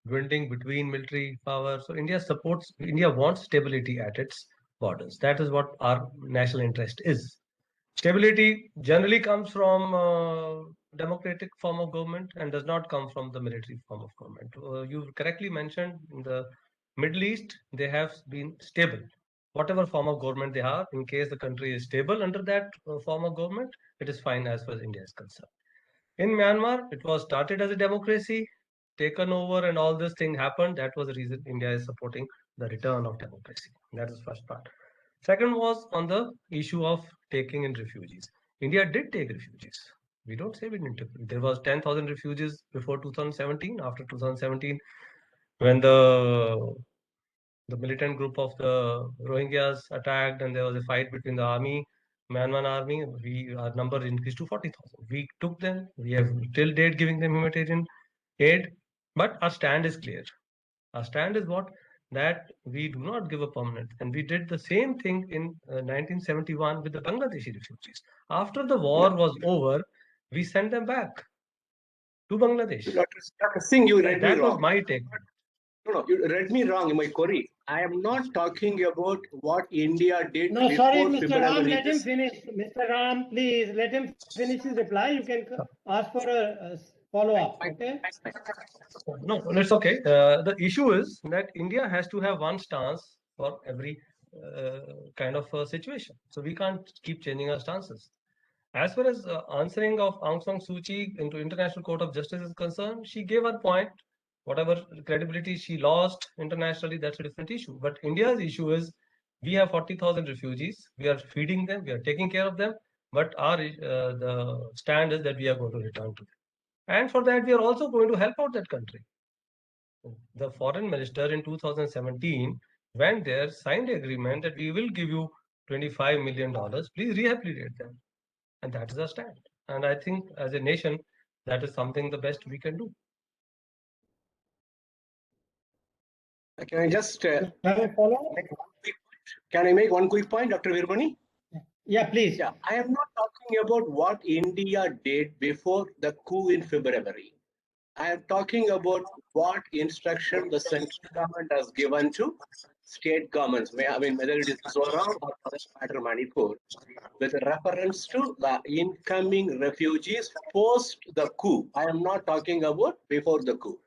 dwindling between military power. So India wants stability at its borders. That is what our national interest is. Stability generally comes from democratic form of government and does not come from the military form of government. You correctly mentioned in the Middle East, they have been stable. Whatever form of government they are, in case the country is stable under that form of government, it is fine as far as India is concerned. In Myanmar, it was started as a democracy, taken over, and all this thing happened. That was the reason India is supporting the return of democracy. That is the first part. Second was on the issue of taking in refugees. India did take refugees. We don't say we didn't. There was 10,000 refugees before 2017. After 2017, when the militant group of the Rohingyas attacked and there was a fight between the army, Myanmar army, our number increased to 40,000. We took them. We have till date giving them humanitarian aid, but our stand is clear. Our stand is what? That we do not give a permanent. And we did the same thing in 1971 with the Bangladeshi refugees. After the war was over, we sent them back to Bangladesh. Dr. Singh, you read me That was wrong. my take. No, you read me wrong in my query. I am not talking about what India did. No, sorry, before Mr. Ram, February. let him finish. Mr. Ram, please, let him finish his reply. You can ask for a follow-up, okay? No, it's okay. The issue is that India has to have one stance for every kind of situation. So we can't keep changing our stances. As far as answering of Aung San Suu Kyi into International Court of Justice is concerned, she gave her point. Whatever credibility she lost internationally, that's a different issue. But India's issue is we have 40,000 refugees. We are feeding them. We are taking care of them. But our the stand is that we are going to return to them. And for that, we are also going to help out that country. The foreign minister in 2017 went there, signed the agreement that we will give you $25 million. Please rehabilitate them. And that is our stand. And I think as a nation, that is something the best we can do. Can I just Have a follow-up? can I make one quick point, Dr. Virmani? Yeah, please. Yeah, I am not talking about what India did before the coup in February. I am talking about what instruction the central government has given to state governments. I mean, whether it is Mizoram or for that matter Manipur, with reference to the incoming refugees post the coup. I am not talking about before the coup.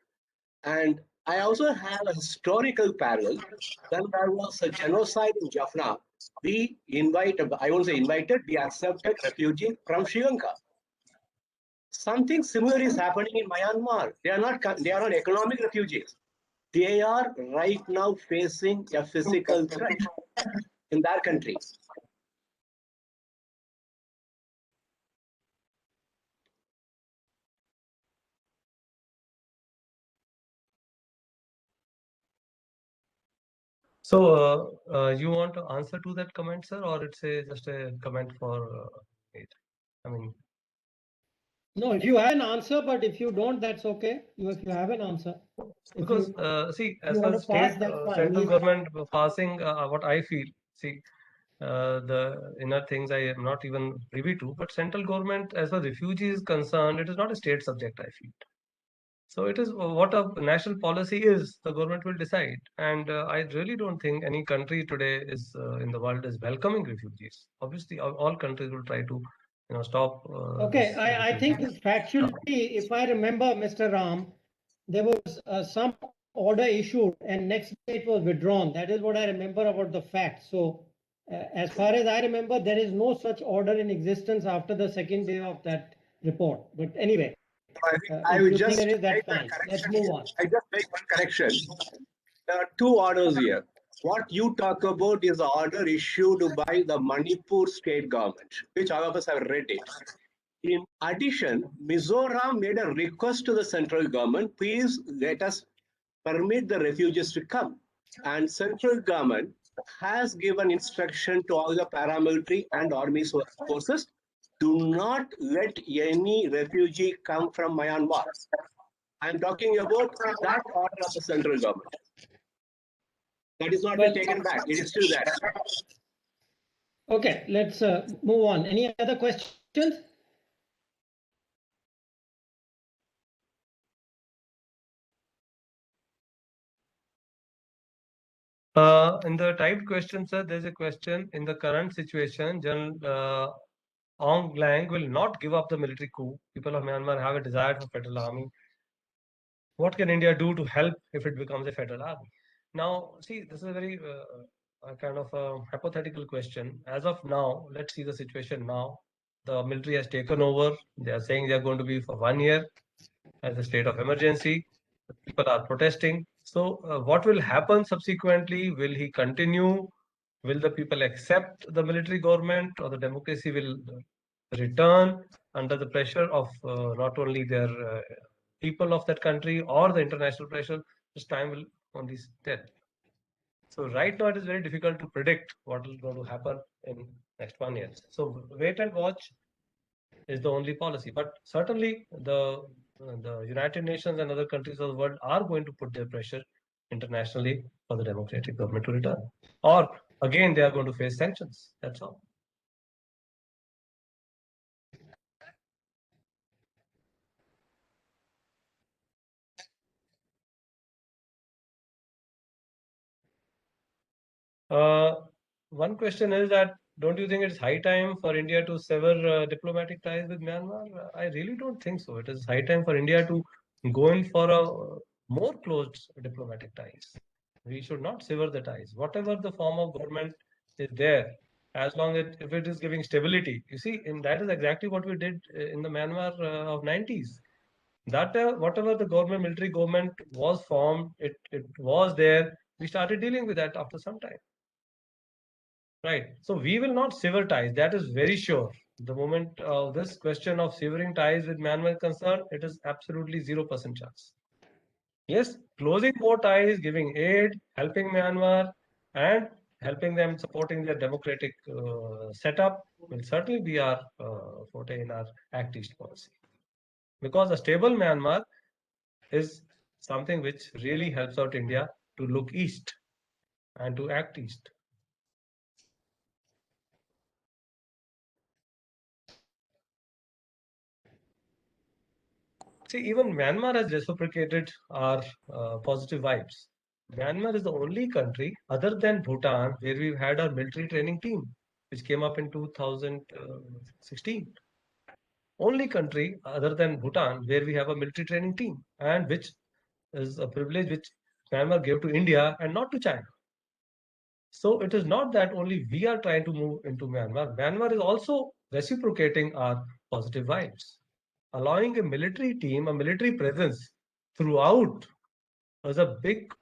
And I also have a historical parallel. When there was a genocide in Jaffna, we invited, I won't say invited, we accepted refugees from Sri Lanka. Something similar is happening in Myanmar. They are not economic refugees. They are right now facing a physical threat in their country. So you want to answer to that comment, sir, or it's just a comment for it? I mean, No, if you have an answer, but if you don't, that's okay. If you have an answer. because see, as you far want as to pass, state that's fine. central government passing what I feel, see, the inner things I am not even privy to, but central government, as far as refugees is concerned, it is not a state subject, I feel. So it is what a national policy is, the government will decide. And I really don't think any country today is in the world is welcoming refugees. Obviously, all countries will try to, stop. Okay, I think refugees. factually, if I remember, Mr. Ram, there was some order issued and next day it was withdrawn. That is what I remember about the fact. So as far as I remember, there is no such order in existence after the second day of that report. But anyway, I would just that's fine. Let's move on. I just make one correction. There are two orders here. What you talk about is the order issued by the Manipur state government, which all of us have read it. In addition, Mizoram made a request to the central government, please let us permit the refugees to come. And central government has given instruction to all the paramilitary and army forces, do not let any refugee come from Myanmar. I'm talking about that order of the central government. That is not been taken back. It is still there. Okay, let's move on. Any other questions? In the typed question, sir, there's a question. In the current situation, General Aung Lang will not give up the military coup. People of Myanmar have a desire for federal army. What can India do to help if it becomes a federal army? Now, see, this is a very kind of a hypothetical question. As of now, let's see the situation now. The military has taken over. They are saying they are going to be for 1 year as a state of emergency. People are protesting. So, what will happen subsequently? Will he continue? Will the people accept the military government, or the democracy will return under the pressure of not only their people of that country or the international pressure? This time will only tell. So right now it is very difficult to predict what is going to happen in next 1 year. So wait and watch is the only policy. But certainly the United Nations and other countries of the world are going to put their pressure internationally for the democratic government to return. Or again, they are going to face sanctions. That's all. One question is that don't you think it's high time for India to sever diplomatic ties with Myanmar? I really don't think so. It is high time for India to go in for a more closed diplomatic ties. We should not sever the ties. Whatever the form of government is there, as long as if it is giving stability. You see, and that is exactly what we did in the Myanmar of 90s. That whatever the government, military government was formed, it was there. We started dealing with that after some time. Right. So we will not sever ties. That is very sure. The moment this question of severing ties with Myanmar is concerned, it is absolutely 0% chance. Yes, closing more ties, giving aid, helping Myanmar, and helping them supporting their democratic setup will certainly be our forte in our Act East policy. Because a stable Myanmar is something which really helps out India to look east and to act east. See, even Myanmar has reciprocated our positive vibes. Myanmar is the only country other than Bhutan where we've had our military training team, which came up in 2016. Only country other than Bhutan where we have a military training team, and which is a privilege which Myanmar gave to India and not to China. So it is not that only we are trying to move into Myanmar. Myanmar is also reciprocating our positive vibes. Allowing a military team, a military presence throughout was a big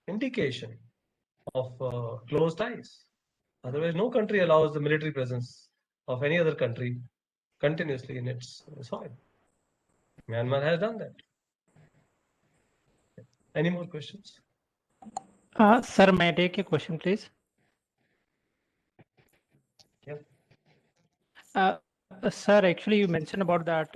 indication of close ties. Otherwise, no country allows the military presence of any other country continuously in its soil. Myanmar has done that. Any more questions? Sir, may I take a question, please? Yeah. Sir, actually, you mentioned about that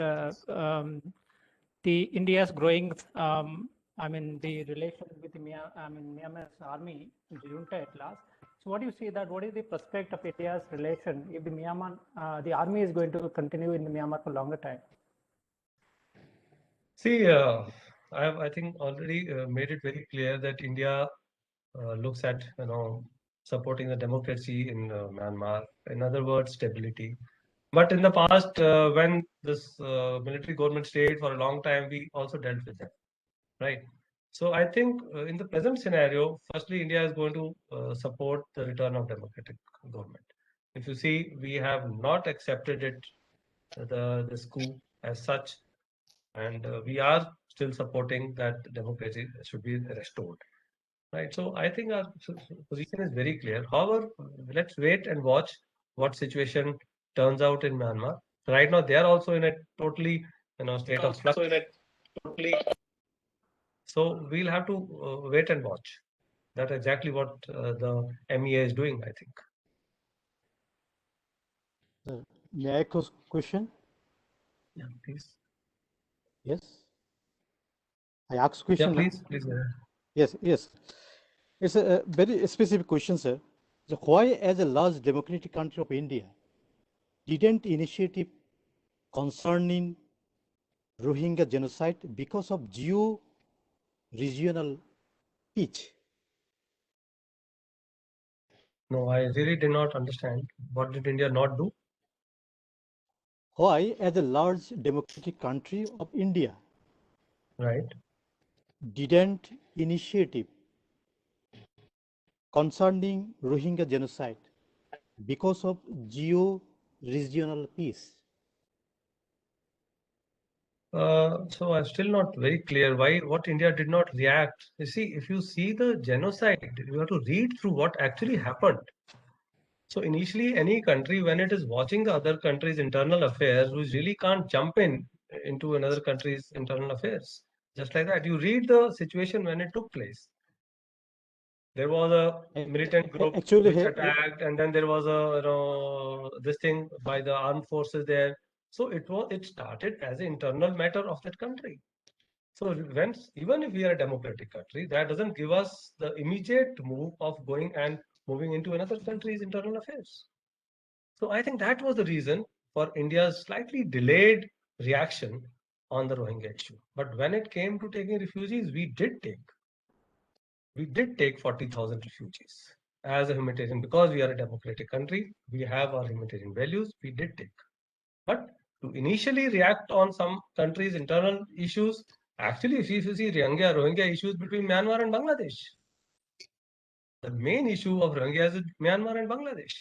the India's growing, I mean, the relation with the Myanmar's army, junta at last. So, what do you see that? What is the prospect of India's relation if the Myanmar, the army is going to continue in the Myanmar for longer time? See, I think already made it very clear that India looks at supporting the democracy in Myanmar. In other words, stability. But in the past, when this military government stayed for a long time, we also dealt with them, right? So I think in the present scenario, firstly, India is going to support the return of democratic government. If you see, we have not accepted it, this coup as such, and we are still supporting that democracy should be restored, right? So I think our position is very clear. However, let's wait and watch what situation turns out in Myanmar. Right now, they are also in a totally state of flux. So we'll have to wait and watch. That's exactly what the MEA is doing, I think. May I ask a question? Yeah, please. Yes. I ask question. Yeah, please. Yes. It's a very specific question, sir. So why, as a large democratic country of India, didn't initiative concerning Rohingya genocide because of geo-regional pitch? No, I really did not understand. What did India not do? Why, as a large democratic country of India, Right. didn't initiative concerning Rohingya genocide because of geo-regional peace? So I'm still not very clear what India did not react. You see, if you see the genocide, you have to read through what actually happened. So initially, any country, when it is watching the other country's internal affairs, we really can't jump into another country's internal affairs. Just like that, you read the situation when it took place. There was a militant group Actually, which attacked, and then there was this thing by the armed forces there. So it started as an internal matter of that country. So even if we are a democratic country, that doesn't give us the immediate move of going and moving into another country's internal affairs. So I think that was the reason for India's slightly delayed reaction on the Rohingya issue. But when it came to taking refugees, we did take 40,000 refugees as a humanitarian, because we are a democratic country. We have our humanitarian values. We did take. But to initially react on some countries' internal issues, actually, if you see Rohingya issues between Myanmar and Bangladesh, the main issue of Rohingya is Myanmar and Bangladesh.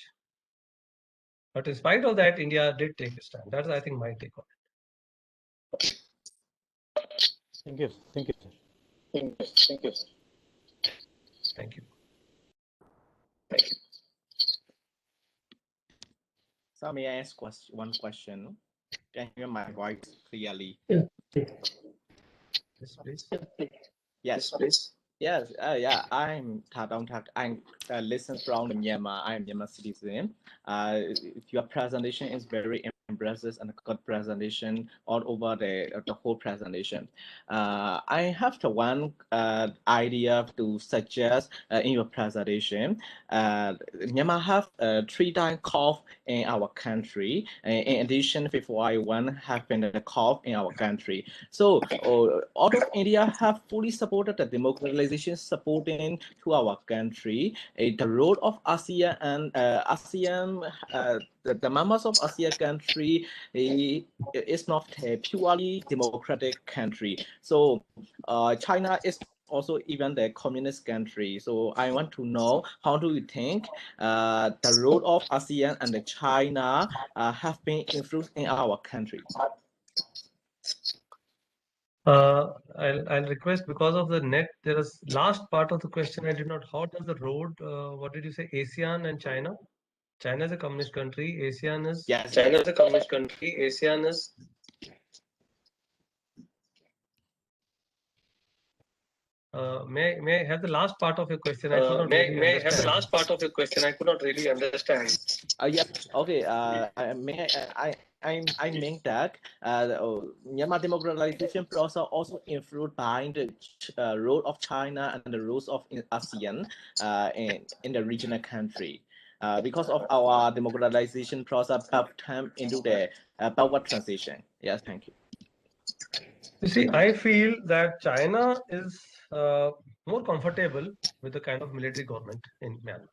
But in spite of that, India did take a stand. That's, I think, my take on it. Thank you. Thank you, sir. Thank you. Thank you. So may I ask one question? Can you hear my voice clearly? Yes, please. Yes, please. Yes, yeah, I'm Tadong Tak. I'm listen from Myanmar. I'm Myanmar citizen. Your presentation is very impressive and good presentation all over the whole presentation. I have the one idea to suggest in your presentation. Myanmar have 3 times cough in our country. In addition, 541 have been a cough in our country. So all of India have fully supported the democratization supporting to our country. The role of ASEAN and the members of ASEAN country is not a purely democratic country. So China is also even the communist country. So I want to know, how do you think the role of ASEAN and the China have been influenced in our country? I'll request, because of the net, there is last part of the question I did not. How does the road? What did you say? ASEAN and China. China is a communist country. ASEAN is. Yes. China is a communist country. ASEAN is. May I have the last part of your question? I could not really May I have the understand. last part of your question? I could not really understand. Yeah. Okay. I mean that Myanmar democratization process also influenced by the role of China and the roles of ASEAN in the regional country. Because of our democratization process have time into the power transition. Yes, thank you. You see, I feel that China is more comfortable with the kind of military government in Myanmar.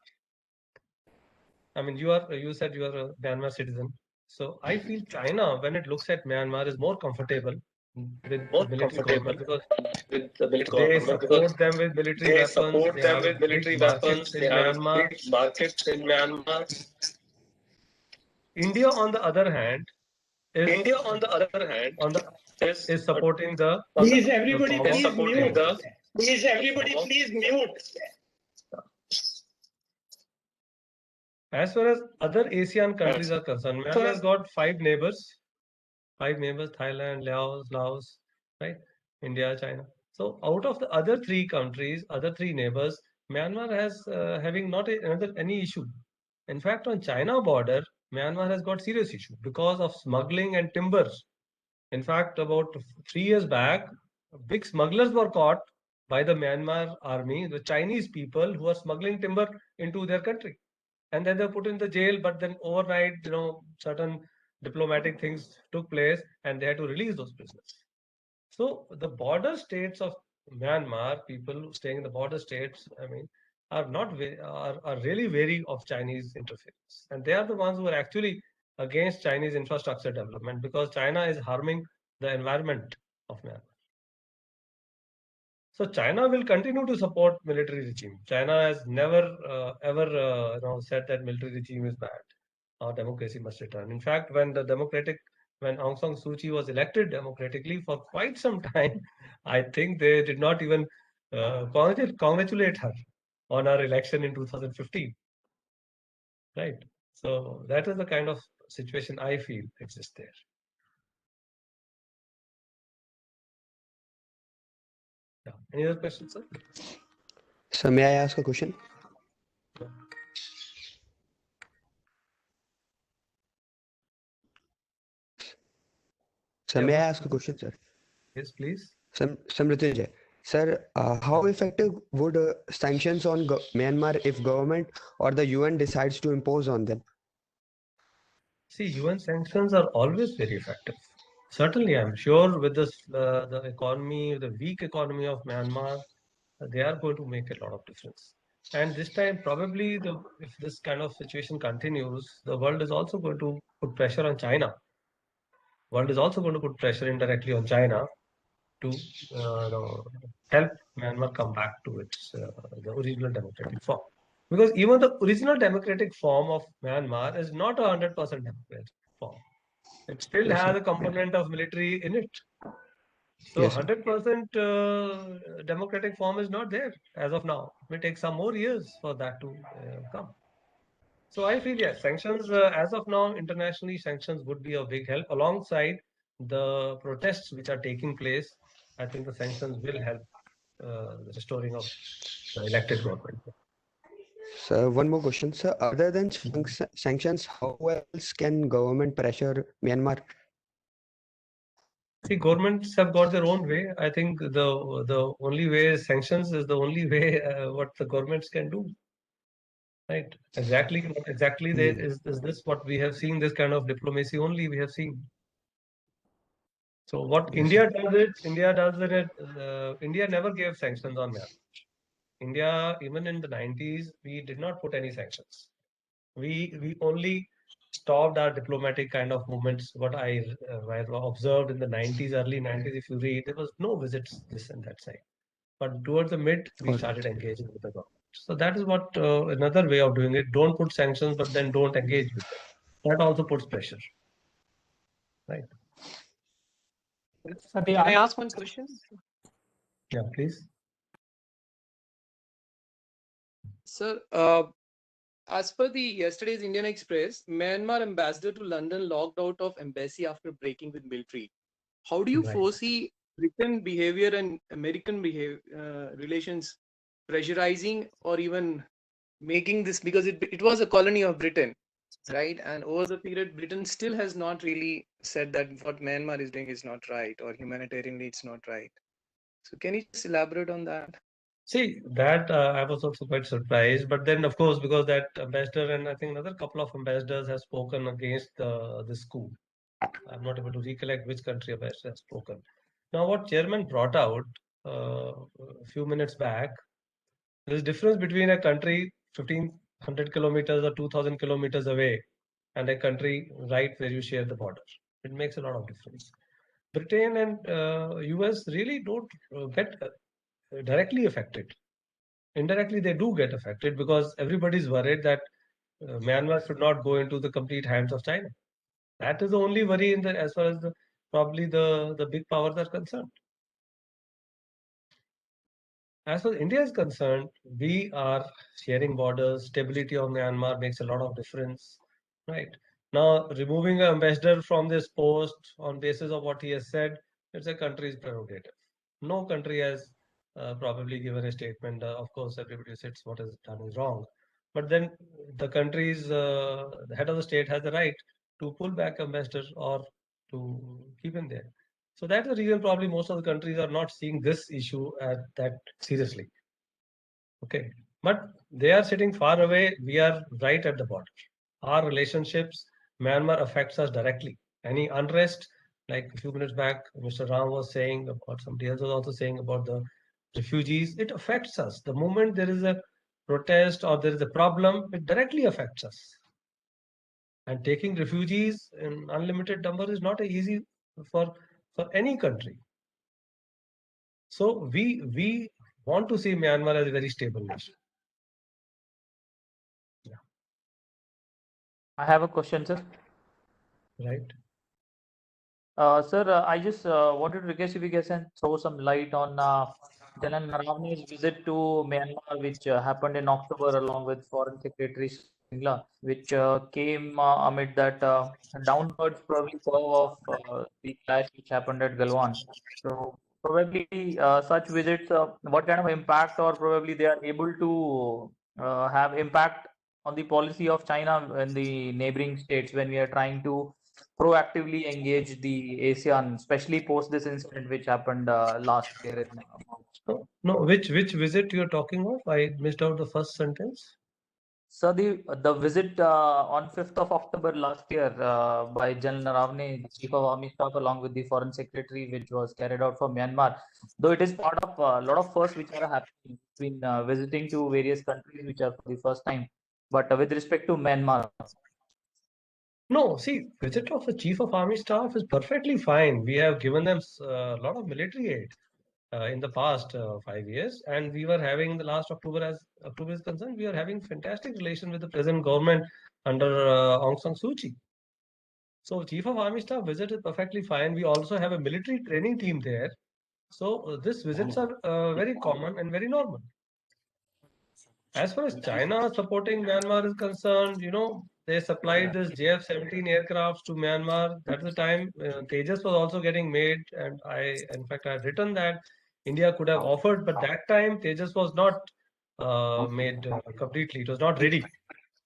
I mean, you said you are a Myanmar citizen. So I feel China, when it looks at Myanmar, is more comfortable with the military government, because With the military they government, support them with military they weapons. support They them have with big military markets weapons. in They have Myanmar. big markets in Myanmar. India, on the other hand, is India, on the other hand, is supporting the Please, the everybody, form of please supporting mute. the. Please, everybody, please mute. As far as other ASEAN countries are concerned, Myanmar has got five neighbors, Thailand, Laos, right? India, China. So out of the other three countries, other three neighbors, Myanmar has having not any issue. In fact, on China border, Myanmar has got serious issue because of smuggling and timbers. In fact, about 3 years back, big smugglers were caught by the Myanmar army, the Chinese people who are smuggling timber into their country. and then they were put in the jail. But then overnight, certain diplomatic things took place, and they had to release those prisoners. So the border states of Myanmar, people staying in the border states, I mean, are not are really wary of Chinese interference, and they are the ones who are actually against Chinese infrastructure development, because China is harming the environment of Myanmar. So China will continue to support military regime. China has never ever said that military regime is bad or democracy must return. In fact, when Aung San Suu Kyi was elected democratically for quite some time, I think they did not even congratulate her on her election in 2015. Right. So that is the kind of situation I feel exists there. Yeah. Any other questions, sir? Sir, may I ask a question? Sir, Yeah, may I what- ask a question, sir? Yes, please. Samrityunjay. Sir, how effective would sanctions on Myanmar if government or the UN decides to impose on them? See, UN sanctions are always very effective. Certainly, I'm sure with this the economy, the weak economy of Myanmar, they are going to make a lot of difference. And this time, probably, if this kind of situation continues, the world is also going to put pressure on China. World is also going to put pressure indirectly on China to help Myanmar come back to its the original democratic form. Because even the original democratic form of Myanmar is not 100% democratic form. It still Yes, has sir. a component of military in it. So Yes, sir. 100% democratic form is not there as of now. It may take some more years for that to come. So I feel, yes, sanctions as of now, internationally, sanctions would be a big help alongside the protests which are taking place. I think the sanctions will help the restoring of the elected government. Sir, one more question, sir. Other than sanctions, how else can government pressure Myanmar? See, governments have got their own way. I think the only way is sanctions is the only way what the governments can do. Right. Exactly. Exactly. There is this what we have seen, this kind of diplomacy only we have seen. So what Yes, India does it, India never gave sanctions on Myanmar. India, even in the 90s, we did not put any sanctions. We only stopped our diplomatic kind of movements. What I observed in the 90s, early 90s, if you read, there was no visits this and that side. But towards the mid, we all started right. engaging with the government. So that is what another way of doing it. Don't put sanctions, but then don't engage with them. That also puts pressure. Right. So Can I ask one question? Yeah, please. Sir, as per the yesterday's Indian Express, Myanmar ambassador to London locked out of embassy after breaking with military. How do you Right. foresee Britain behavior and American relations pressurizing or even making this, because it was a colony of Britain, right? And over the period, Britain still has not really said that what Myanmar is doing is not right or humanitarianly it's not right. So can you just elaborate on that? See, that I was also quite surprised. But then, of course, because that ambassador and I think another couple of ambassadors have spoken against this coup. I'm not able to recollect which country ambassador has spoken. Now, what chairman brought out a few minutes back, there's difference between a country 1,500 kilometers or 2,000 kilometers away and a country right where you share the border. It makes a lot of difference. Britain and US really don't get directly affected. Indirectly, they do get affected because everybody's worried that Myanmar should not go into the complete hands of China. That is the only worry as far as probably the big powers are concerned. As far as India is concerned, we are sharing borders. Stability of Myanmar makes a lot of difference, right? Now, removing an ambassador from this post on basis of what he has said, it's a country's prerogative. No country has probably given a statement. Of course, everybody says what is done is wrong. But then the country's the head of the state has the right to pull back ambassador or to keep him there. So that's the reason probably most of the countries are not seeing this issue that seriously. Okay. But they are sitting far away. We are right at the border. Our relationships, Myanmar affects us directly. Any unrest, like a few minutes back, Mr. Ram was saying about, somebody else was also saying about the refugees, it affects us. The moment there is a protest or there is a problem, it directly affects us. And taking refugees in unlimited number is not easy for any country. So we want to see Myanmar as a very stable nation. I have a question, sir. Right. Sir, I just wanted to request if you can throw some light on General Naravne's visit to Myanmar, which happened in October along with Foreign Secretary Singla, which came amid that downwards probably curve of the clash which happened at Galwan. So probably such visits, what kind of impact, or probably they are able to have impact on the policy of China in the neighboring states when we are trying to proactively engage the ASEAN, especially post this incident which happened last year in March. No, which visit you're talking of? I missed out the first sentence. So the visit on 5th of October last year by General Naravne, the Chief of Army Staff, along with the Foreign Secretary, which was carried out for Myanmar, though it is part of a lot of firsts which are happening between visiting to various countries which are for the first time. But with respect to Myanmar, No, see, visit of a Chief of Army Staff is perfectly fine. We have given them a lot of military aid in the past 5 years, and we were having the last October, as October is concerned, we are having fantastic relation with the present government under Aung San Suu Kyi. So Chief of Army Staff visit is perfectly fine. We also have a military training team there. So these visits are very common and very normal. As far as China supporting Myanmar is concerned, they supplied this JF-17 aircrafts to Myanmar. At the time, Tejas was also getting made, and in fact, I had written that India could have offered, but that time Tejas was not made completely. It was not ready,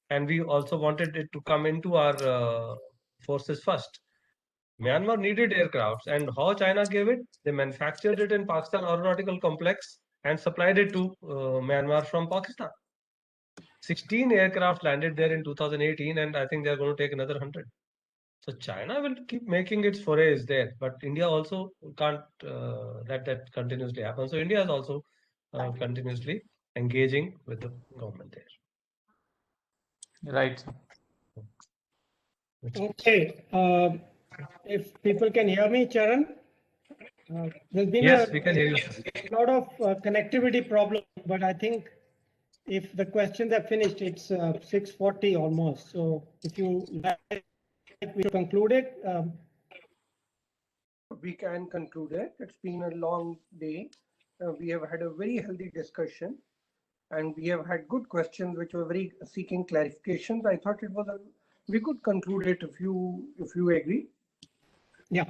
and we also wanted it to come into our forces first. Myanmar needed aircrafts, and how China gave it? They manufactured it in Pakistan Aeronautical Complex and supplied it to Myanmar from Pakistan. 16 aircraft landed there in 2018, and I think they're going to take another 100. So China will keep making its forays there, but India also can't let that continuously happen. So India is also continuously engaging with the government there. right? Okay. If people can hear me, Charan, there's been Yes, we can hear you. a lot of connectivity problem, but I think if the questions are finished, it's 6:40 almost. So if you like, we conclude it. We can conclude it. It's been a long day. We have had a very healthy discussion, and we have had good questions which were very seeking clarifications. I thought we could conclude it if you agree. Yeah.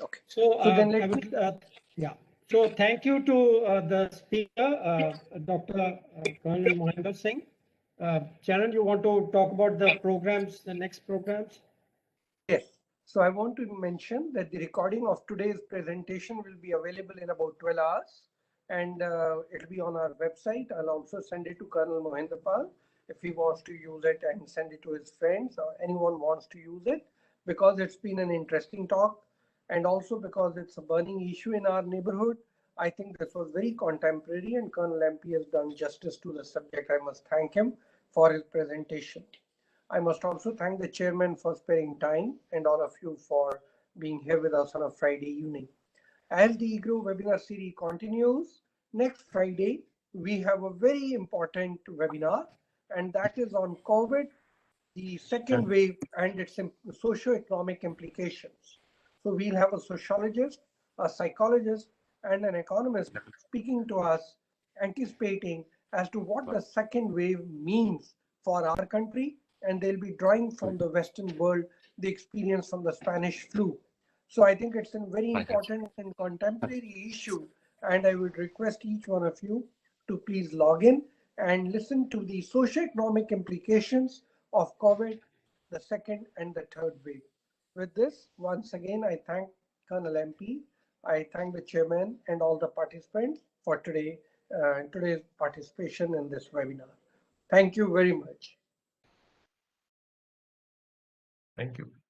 Okay. So then I would, yeah. So thank you to the speaker, Dr. Colonel Mohinder Singh. Charan, you want to talk about the programs, the next programs? Yes. So I want to mention that the recording of today's presentation will be available in about 12 hours, and it'll be on our website. I'll also send it to Colonel Mohinder Pal if he wants to use it, and send it to his friends or anyone wants to use it, because it's been an interesting talk, and also because it's a burning issue in our neighborhood. I think this was very contemporary, and Colonel MP has done justice to the subject. I must thank him for his presentation. I must also thank the chairman for sparing time, and all of you for being here with us on a Friday evening. As the IGROW webinar series continues, next Friday, we have a very important webinar, and that is on COVID, the second wave, and its socio-economic implications. So we'll have a sociologist, a psychologist, and an economist speaking to us, anticipating as to what the second wave means for our country, and they'll be drawing from the Western world the experience from the Spanish flu. So I think it's a very important and contemporary issue, and I would request each one of you to please log in and listen to the socio-economic implications of COVID, the second and the third wave. With this, once again, I thank Colonel MP, I thank the chairman and all the participants for today, today's participation in this webinar. Thank you very much. Thank you.